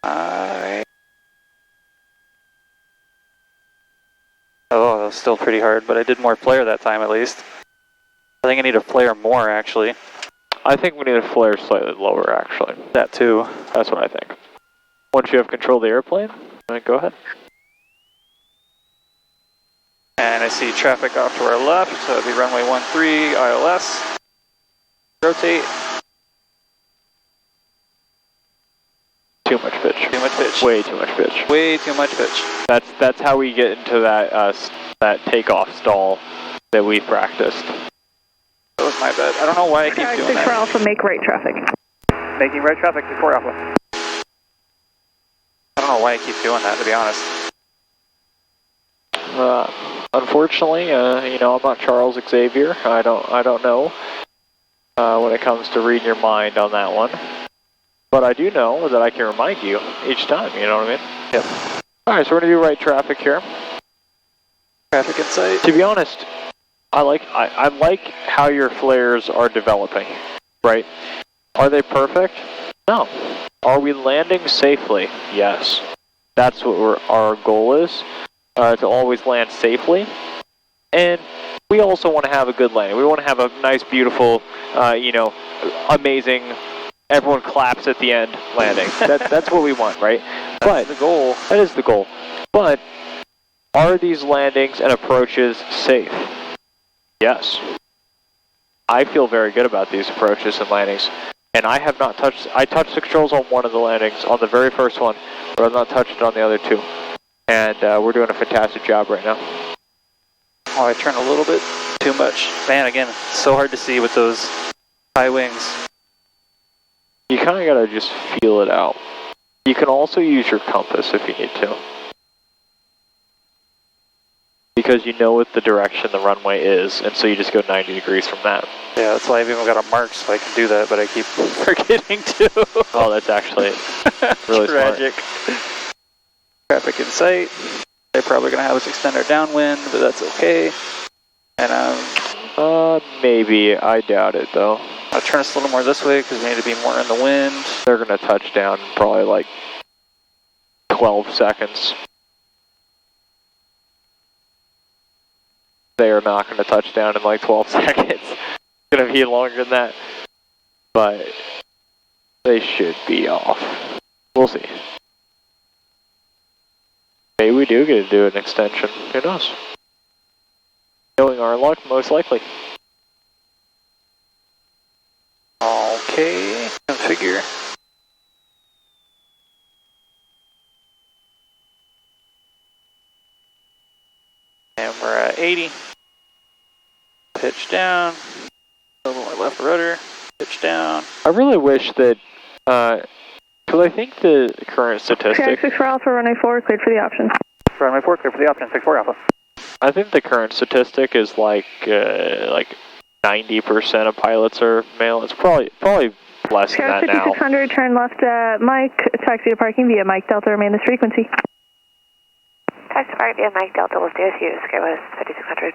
Alright. Oh, that was still pretty hard, but I did more flare that time at least. I think I need to flare more actually. I think we need to flare slightly lower, actually. That too. That's what I think. Once you have control of the airplane, go ahead. And I see traffic off to our left, so it'll be runway 13, ILS. Rotate. Too much pitch. Too much pitch. Way too much pitch. Way too much pitch. That's how we get into that that takeoff stall that we practiced. That was my bad. I don't know why I keep doing 6 for that. Alpha, make right traffic. Making right traffic before Alpha. I don't know why I keep doing that, to be honest. Unfortunately, you know, I'm not Charles Xavier. I don't know when it comes to reading your mind on that one. But I do know that I can remind you each time, you know what I mean? Yep. Alright, so we're going to do right traffic here. Traffic in sight. To be honest, I like how your flares are developing, right? Are they perfect? No. Are we landing safely? Yes. That's what our goal is, to always land safely. And we also want to have a good landing. We want to have a nice, beautiful, you know, amazing, everyone claps at the end landing. That's what we want, right? That's the goal. That is the goal. But are these landings and approaches safe? Yes. I feel very good about these approaches and landings. And I have not touched, I touched the controls on one of the landings, on the very first one, but I've not touched it on the other two. And we're doing a fantastic job right now. Oh, I turned a little bit too much. Man, again, it's so hard to see with those high wings. You kind of got to just feel it out. You can also use your compass if you need to. Because you know what the direction the runway is, and so you just go 90 degrees from that. Yeah, that's why I've even got a mark so I can do that, but I keep forgetting to. Oh, that's actually really tragic. Smart. Traffic in sight. They're probably going to have us extend our downwind, but that's okay. And maybe. I doubt it, though. I'll turn us a little more this way because we need to be more in the wind. They're going to touch down in probably like 12 seconds. They are not going to touch down in like 12 seconds. It's going to be longer than that. But they should be off. We'll see. Maybe we do get to do an extension. Who knows? Knowing our luck, most likely. Okay, configure. And we're at 80. Pitch down. A little more left rudder. Pitch down. I really wish that, because I think the current statistic... 6 for Alpha, runway 4, cleared for the option. Runway 4, clear for the option, 6-4 Alpha. I think the current statistic is like 90% of pilots are male. It's probably less than that now. 5600, turn left at Mike, taxi to parking via Mike Delta, remain this frequency. Taxi to park via Mike Delta, we'll stay with you, SkyWest 5600.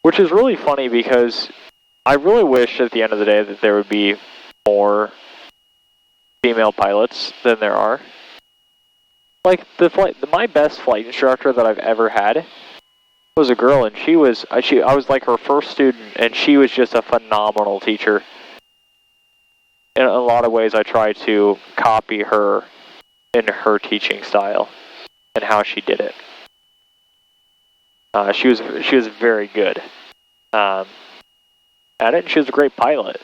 Which is really funny because I really wish at the end of the day that there would be more female pilots than there are. Like my best flight instructor that I've ever had was a girl, and I was like her first student, and she was just a phenomenal teacher. In a lot of ways, I try to copy her in her teaching style and how she did it. She was very good at it, and she was a great pilot.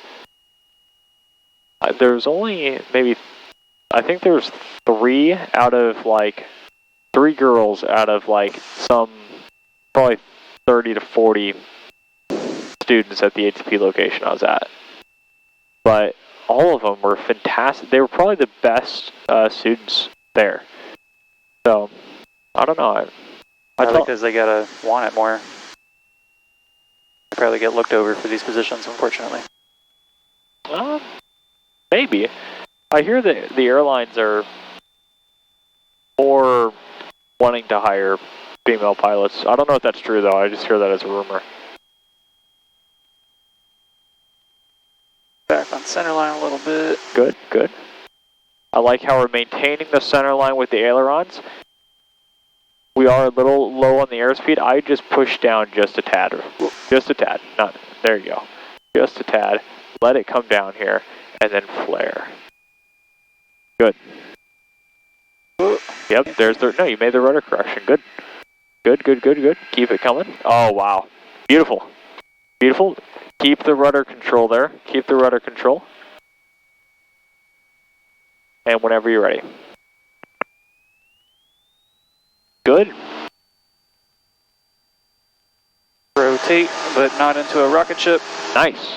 There was only maybe, I think there was three girls out of like some probably 30 to 40 students at the ATP location I was at. But all of them were fantastic. They were probably the best students there. So, I don't know. Probably because they gotta want it more. They probably get looked over for these positions, unfortunately. Maybe. I hear that the airlines are more wanting to hire female pilots. I don't know if that's true, though. I just hear that as a rumor. Back on center line a little bit. Good, good. I like how we're maintaining the center line with the ailerons. We are a little low on the airspeed. I just pushed down just a tad. Just a tad. Not, there you go. Just a tad. Let it come down here, and then flare. Good. Yep, there's the, no, you made the rudder correction. Good. Good, good, good, good. Keep it coming. Oh, wow. Beautiful. Beautiful. Keep the rudder control there. Keep the rudder control. And whenever you're ready. Good. Rotate, but not into a rocket ship. Nice.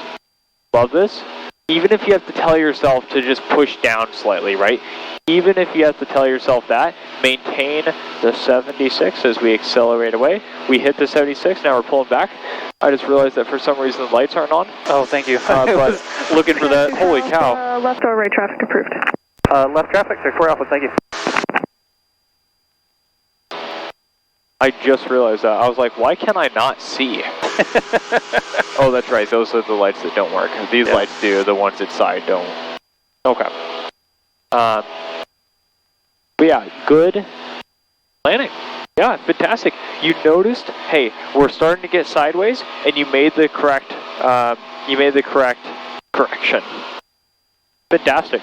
Love this. Even if you have to tell yourself to just push down slightly, right? Even if you have to tell yourself that, maintain the 76 as we accelerate away. We hit the 76, now we're pulling back. I just realized that for some reason the lights aren't on. Oh, thank you. But looking for that. Holy cow. Left or right traffic approved. Left traffic, 64 Alpha, thank you. I just realized that. I was like, why can I not see? Oh, that's right. Those are the lights that don't work. These lights do. The ones inside don't. Okay. But yeah, good landing. Yeah, fantastic. You noticed, hey, we're starting to get sideways, and you made the correct, correction. Fantastic.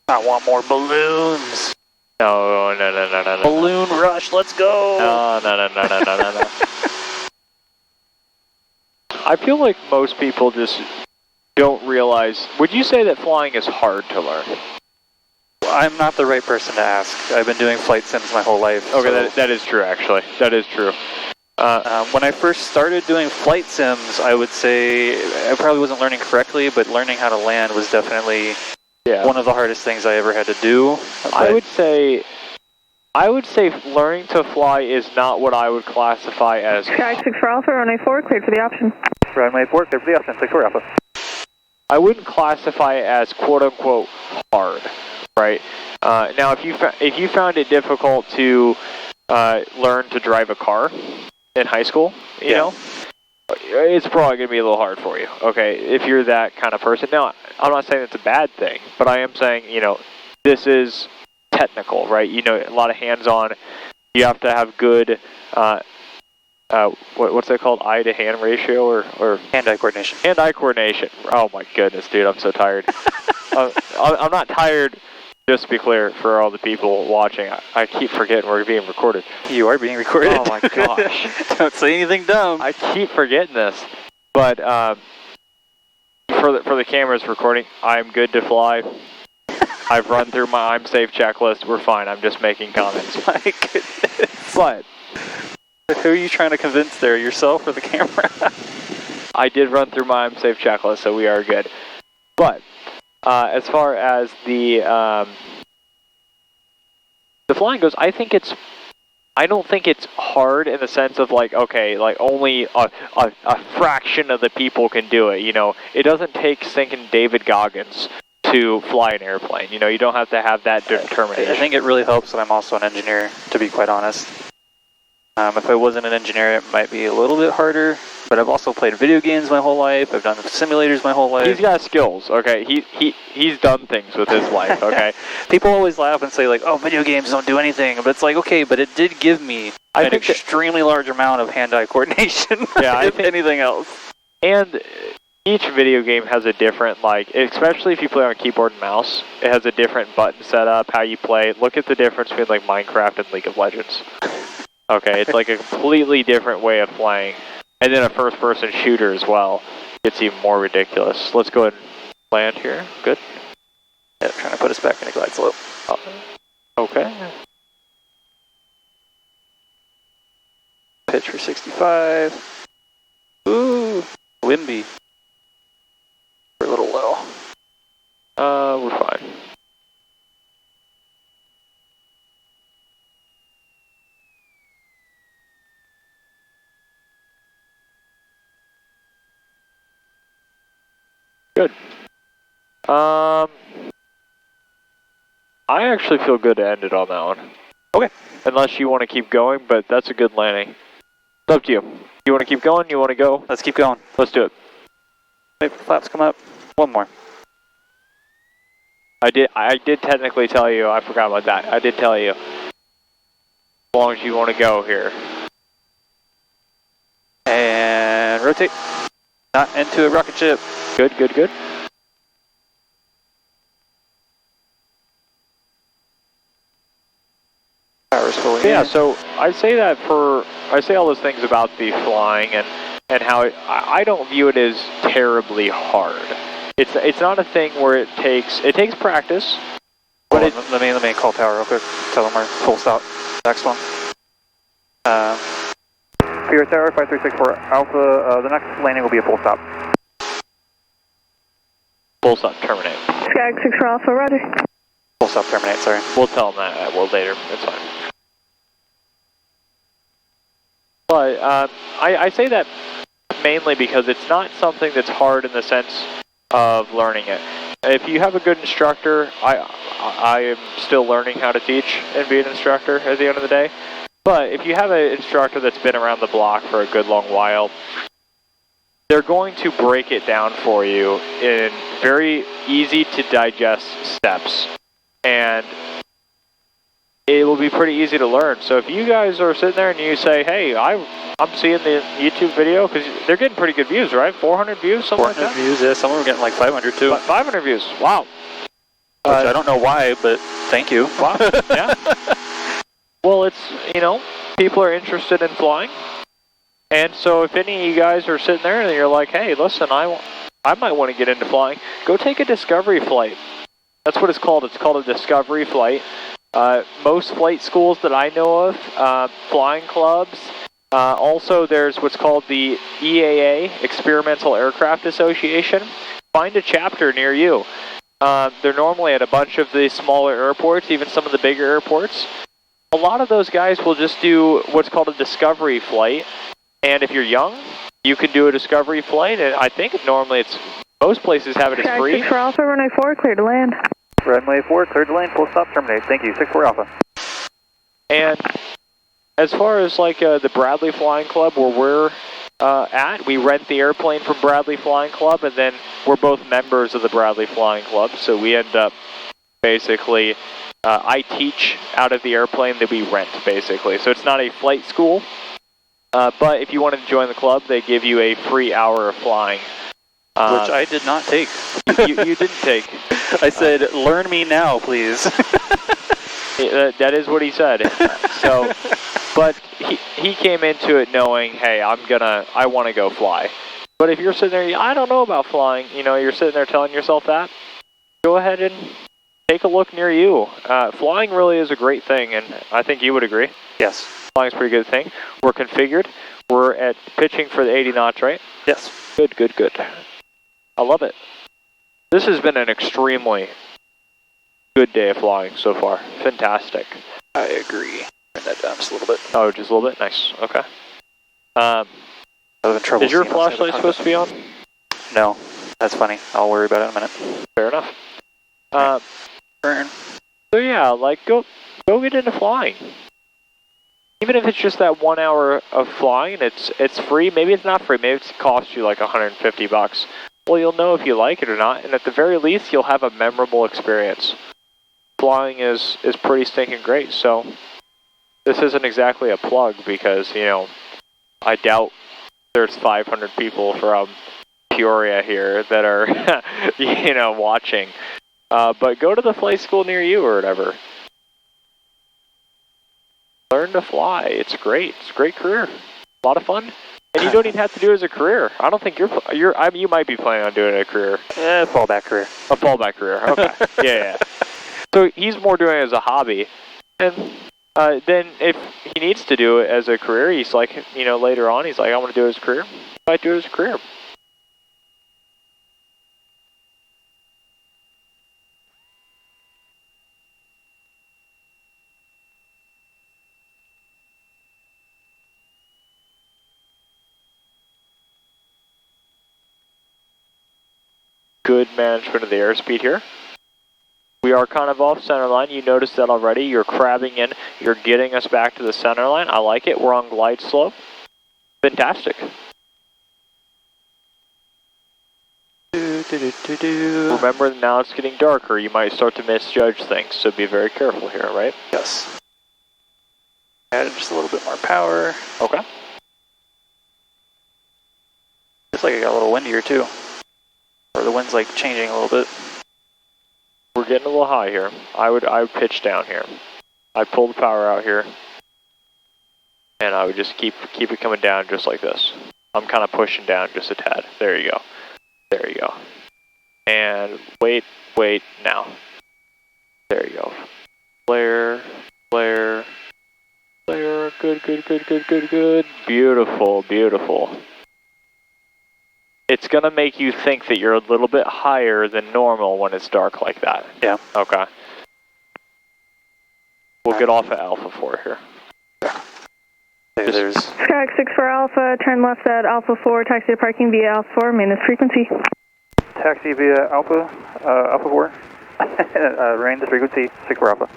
I want more balloons. No. Balloon rush, let's go. No. I feel like most people just don't realize. Would you say that flying is hard to learn? I'm not the right person to ask. I've been doing flight sims my whole life. Okay, so that is true, actually. That is true. when I first started doing flight sims, I would say I probably wasn't learning correctly, but learning how to land was definitely one of the hardest things I ever had to do. I would say learning to fly is not what I would classify as. Sky 64 Alpha, runway 4, cleared for the option. Runway 4, clear for the option, 64 Alpha. I wouldn't classify it as quote-unquote hard, right? Now, if you found it difficult to learn to drive a car in high school, you know, it's probably going to be a little hard for you, okay, if you're that kind of person. Now, I'm not saying it's a bad thing, but I am saying, you know, this is technical, right? You know, a lot of hands-on. You have to have good, what's that called? Eye-to-hand ratio or hand-eye coordination. Hand-eye coordination. Oh my goodness, dude, I'm so tired. I'm not tired. Just to be clear, for all the people watching, I keep forgetting we're being recorded. You are being recorded. Oh my gosh. Don't say anything dumb. I keep forgetting this. But for the cameras recording, I'm good to fly. I've run through my I'm safe checklist. We're fine. I'm just making comments. My goodness. But who are you trying to convince there, yourself or the camera? I did run through my I'm safe checklist, so we are good. But as far as the flying goes, I don't think it's hard in the sense of like, okay, like only a fraction of the people can do it, you know. It doesn't take thinking David Goggins to fly an airplane, you know. You don't have to have that determination. I think it really helps that I'm also an engineer, to be quite honest. If I wasn't an engineer, it might be a little bit harder, but I've also played video games my whole life. I've done simulators my whole life. He's got skills, okay? He's done things with his life, okay? People always laugh and say like, oh, video games don't do anything, but it's like, okay, but it did give me an extremely large amount of hand-eye coordination, yeah, if anything else. And each video game has a different, like, especially if you play on a keyboard and mouse, it has a different button setup, how you play. Look at the difference between like Minecraft and League of Legends. Okay, it's like a completely different way of playing. And then a first-person shooter as well. It's even more ridiculous. Let's go ahead and land here. Good. Yeah, trying to put us back in a glide slope. Okay. Pitch for 65. Ooh, Wimby. We're a little low. We're fine. Good. I actually feel good to end it on that one. Okay. Unless you want to keep going, but that's a good landing. It's up to you. You want to keep going? You want to go? Let's keep going. Let's do it. Wait for the flaps come up. One more. I did technically tell you. I forgot about that. I did tell you. As long as you want to go here. And rotate. Not into a rocket ship. Good, good, good. Power's fully Yeah, in. so I say all those things about the flying and how I don't view it as terribly hard. It's not a thing where it takes practice. But let me call tower real quick. Tell them we're full stop. Next one. Fear Tower 5364 Alpha. The next landing will be a full stop. Full stop, terminate. Skag 64 Alpha, roger. Full stop, terminate. Sorry. We'll tell them that later. It's fine. But I say that mainly because it's not something that's hard in the sense of learning it. If you have a good instructor, I am still learning how to teach and be an instructor at the end of the day. But if you have an instructor that's been around the block for a good long while, they're going to break it down for you in very easy to digest steps. And it will be pretty easy to learn. So if you guys are sitting there and you say, hey, I'm seeing the YouTube video, because they're getting pretty good views, right? 400 views, something like that? 400 views, yeah. Some of them are getting like 500 too. 500 views, wow. Which I don't know why, but thank you. Wow, yeah. Well, it's, you know, people are interested in flying. And so if any of you guys are sitting there and you're like, hey, listen, I might want to get into flying, go take a discovery flight. That's what it's called. It's called a discovery flight. Most flight schools that I know of, flying clubs, also there's what's called the EAA, Experimental Aircraft Association. Find a chapter near you. They're normally at a bunch of the smaller airports, even some of the bigger airports. A lot of those guys will just do what's called a discovery flight. And if you're young, you can do a discovery flight. And I think normally most places have it as free. 64 Alpha, runway 4, clear to land. Runway 4, cleared to land, full stop, terminate. Thank you, 64 Alpha. And as far as like the Bradley Flying Club where we're at, we rent the airplane from Bradley Flying Club, and then we're both members of the Bradley Flying Club, so we end up basically, I teach out of the airplane that we rent, basically. So it's not a flight school, but if you wanted to join the club, they give you a free hour of flying. Which I did not take. you didn't take. I said, learn me now, please. That is what he said. So, but he came into it knowing, hey, I want to go fly. But if you're sitting there, I don't know about flying, you know, you're sitting there telling yourself that, go ahead and take a look near you. Flying really is a great thing, and I think you would agree. Yes. Flying is a pretty good thing. We're configured. We're at pitching for the 80 knots, right? Yes. Good, good, good. I love it. This has been an extremely good day of flying so far. Fantastic. I agree. Turn that down just a little bit. Oh, just a little bit? Nice. Okay. I was in trouble. Is your seeing outside the flashlight supposed to be on? No. That's funny. I'll worry about it in a minute. Fair enough. Turn. So yeah, like go get into flying. Even if it's just that 1 hour of flying, it's free. Maybe it's not free. Maybe it costs you like $150. Well, you'll know if you like it or not, and at the very least, you'll have a memorable experience. Flying is pretty stinking great. So this isn't exactly a plug because I doubt there's 500 people from Peoria here that are watching. But go to the flight school near you or whatever. Learn to fly. It's great. It's a great career. A lot of fun. And you don't even have to do it as a career. I don't think you might be planning on doing it as a career. Fallback career. A fallback career. Okay. yeah. So he's more doing it as a hobby. And then if he needs to do it as a career, he's like, later on, he's like, I want to do it as a career. He might do it as a career. Good management of the airspeed here. We are kind of off center line. You noticed that already. You're crabbing in. You're getting us back to the center line. I like it. We're on glide slope. Fantastic. Remember, now it's getting darker. You might start to misjudge things, so be very careful here, right? Yes. Added just a little bit more power. Okay. Looks like it got a little windier too. Or the wind's like changing a little bit. We're getting a little high here. I would pitch down here. I'd pull the power out here. And I would just keep it coming down just like this. I'm kind of pushing down just a tad. There you go. There you go. And wait, now. There you go. Flare. Good. Beautiful. It's going to make you think that you're a little bit higher than normal when it's dark like that. Yeah. Okay. We'll get off at Alpha 4 here. There's Skyhawk 64 Alpha, turn left at Alpha 4, taxi to parking via Alpha 4, maintenance frequency. Taxi via Alpha 4. Range the frequency 64 Alpha.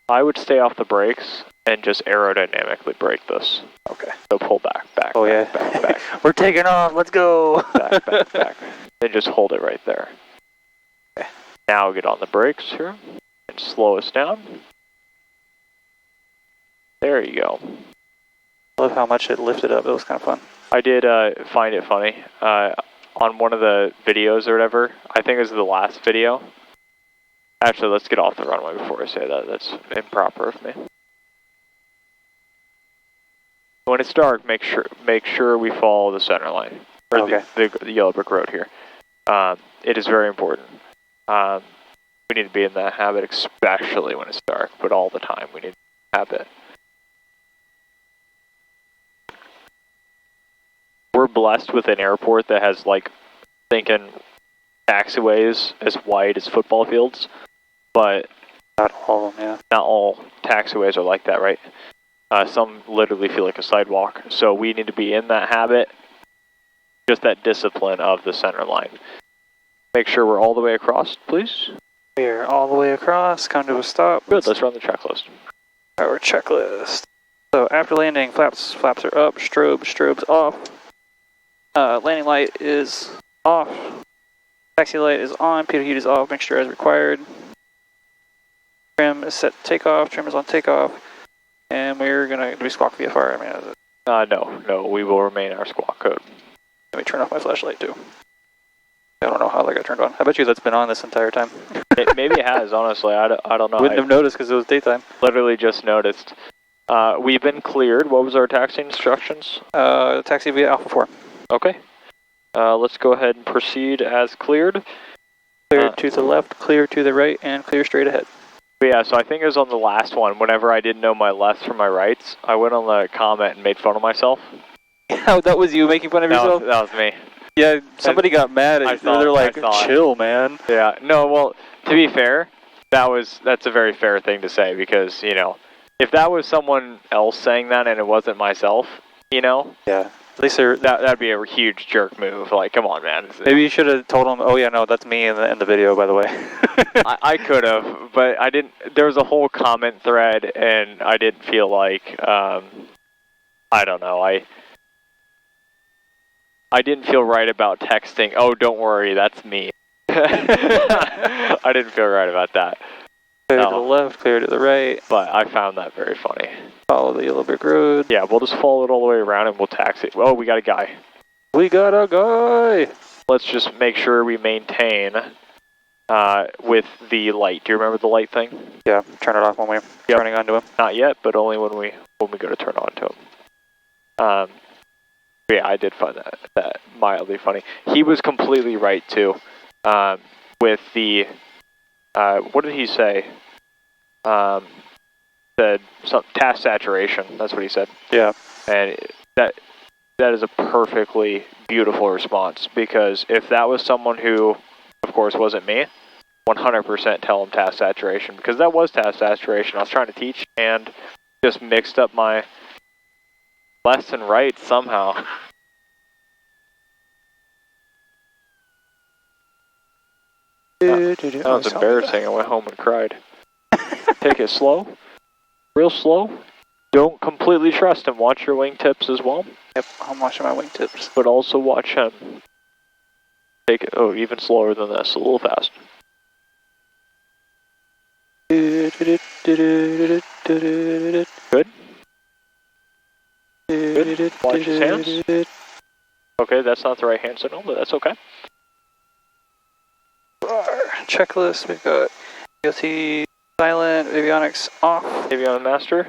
I would stay off the brakes and just aerodynamically brake this. okay. So pull back. Oh yeah. Back. We're taking off. Let's go. back. Then just hold it right there. Okay. Now get on the brakes here and slow us down. There you go. I love how much it lifted up. It was kind of fun. I did find it funny. On one of the videos or whatever, I think it was the last video. Actually, let's get off the runway before I say that. That's improper of me. When it's dark, make sure we follow the center line. Or okay. the yellow brick road here. It is very important. We need to be in that habit, especially when it's dark, but all the time we need to have it. We're blessed with an airport that has thinking taxiways as wide as football fields, but not all of them, yeah. Not all taxiways are like that, right? Some literally feel like a sidewalk, so we need to be in that habit, just that discipline of the center line. Make sure we're all the way across, please. We're all the way across, come to a stop. Good, let's run the checklist. Our checklist. So after landing, flaps are up, strobes off. Landing light is off. Taxi light is on, pitot heat is off, mixture as required. Trim is set to takeoff, trim is on takeoff. And we're gonna do squawk VFR. I mean, No, we will remain our squawk code. Let me turn off my flashlight too. I don't know how that got turned on. I bet you that's been on this entire time. Maybe it has, honestly. I don't know. Wouldn't have noticed because it was daytime. Literally just noticed. We've been cleared. What was our taxi instructions? Taxi via Alpha 4. Okay. Let's go ahead and proceed as cleared. Clear to the left, clear to the right, and clear straight ahead. Yeah, so I think it was on the last one. Whenever I didn't know my lefts from my rights, I went on the comment and made fun of myself. That was you making fun of yourself? That was me. Yeah, somebody got mad at you. They're like, chill, man. Yeah, no, well, to be fair, That's a very fair thing to say because, you know, if that was someone else saying that and it wasn't myself, you know, Yeah. At least they're... that'd be a huge jerk move. Like, come on, man. Maybe you should have told them, oh yeah, no, that's me in the video, by the way. I could have, but I didn't. There was a whole comment thread, and I didn't feel like, I don't know, I didn't feel right about texting, oh, don't worry, that's me. I didn't feel right about that. Clear to the left, clear to the right. But I found that very funny. Follow the yellow brick road. Yeah, we'll just follow it all the way around and we'll taxi. Oh, we got a guy. We got a guy! Let's just make sure we maintain with the light. Do you remember the light thing? Yeah, turn it off when we're turning onto him. Not yet, but only when we go to turn on to him. Yeah, I did find that mildly funny. He was completely right too. With the what did he say? Said some task saturation. That's what he said. Yeah. And that is a perfectly beautiful response because if that was someone who, of course, wasn't me, 100% tell him task saturation because that was task saturation. I was trying to teach and just mixed up my left and right somehow. That was embarrassing. I went home and cried. Take it slow. Real slow. Don't completely trust him. Watch your wingtips as well. Yep, I'm watching my wingtips. But also watch him. Take it, oh, even slower than this. A little fast. Good. Good. Watch his hands. Okay, that's not the right hand signal, but that's okay. Checklist, we've got EOT silent, avionics off. Avionics master.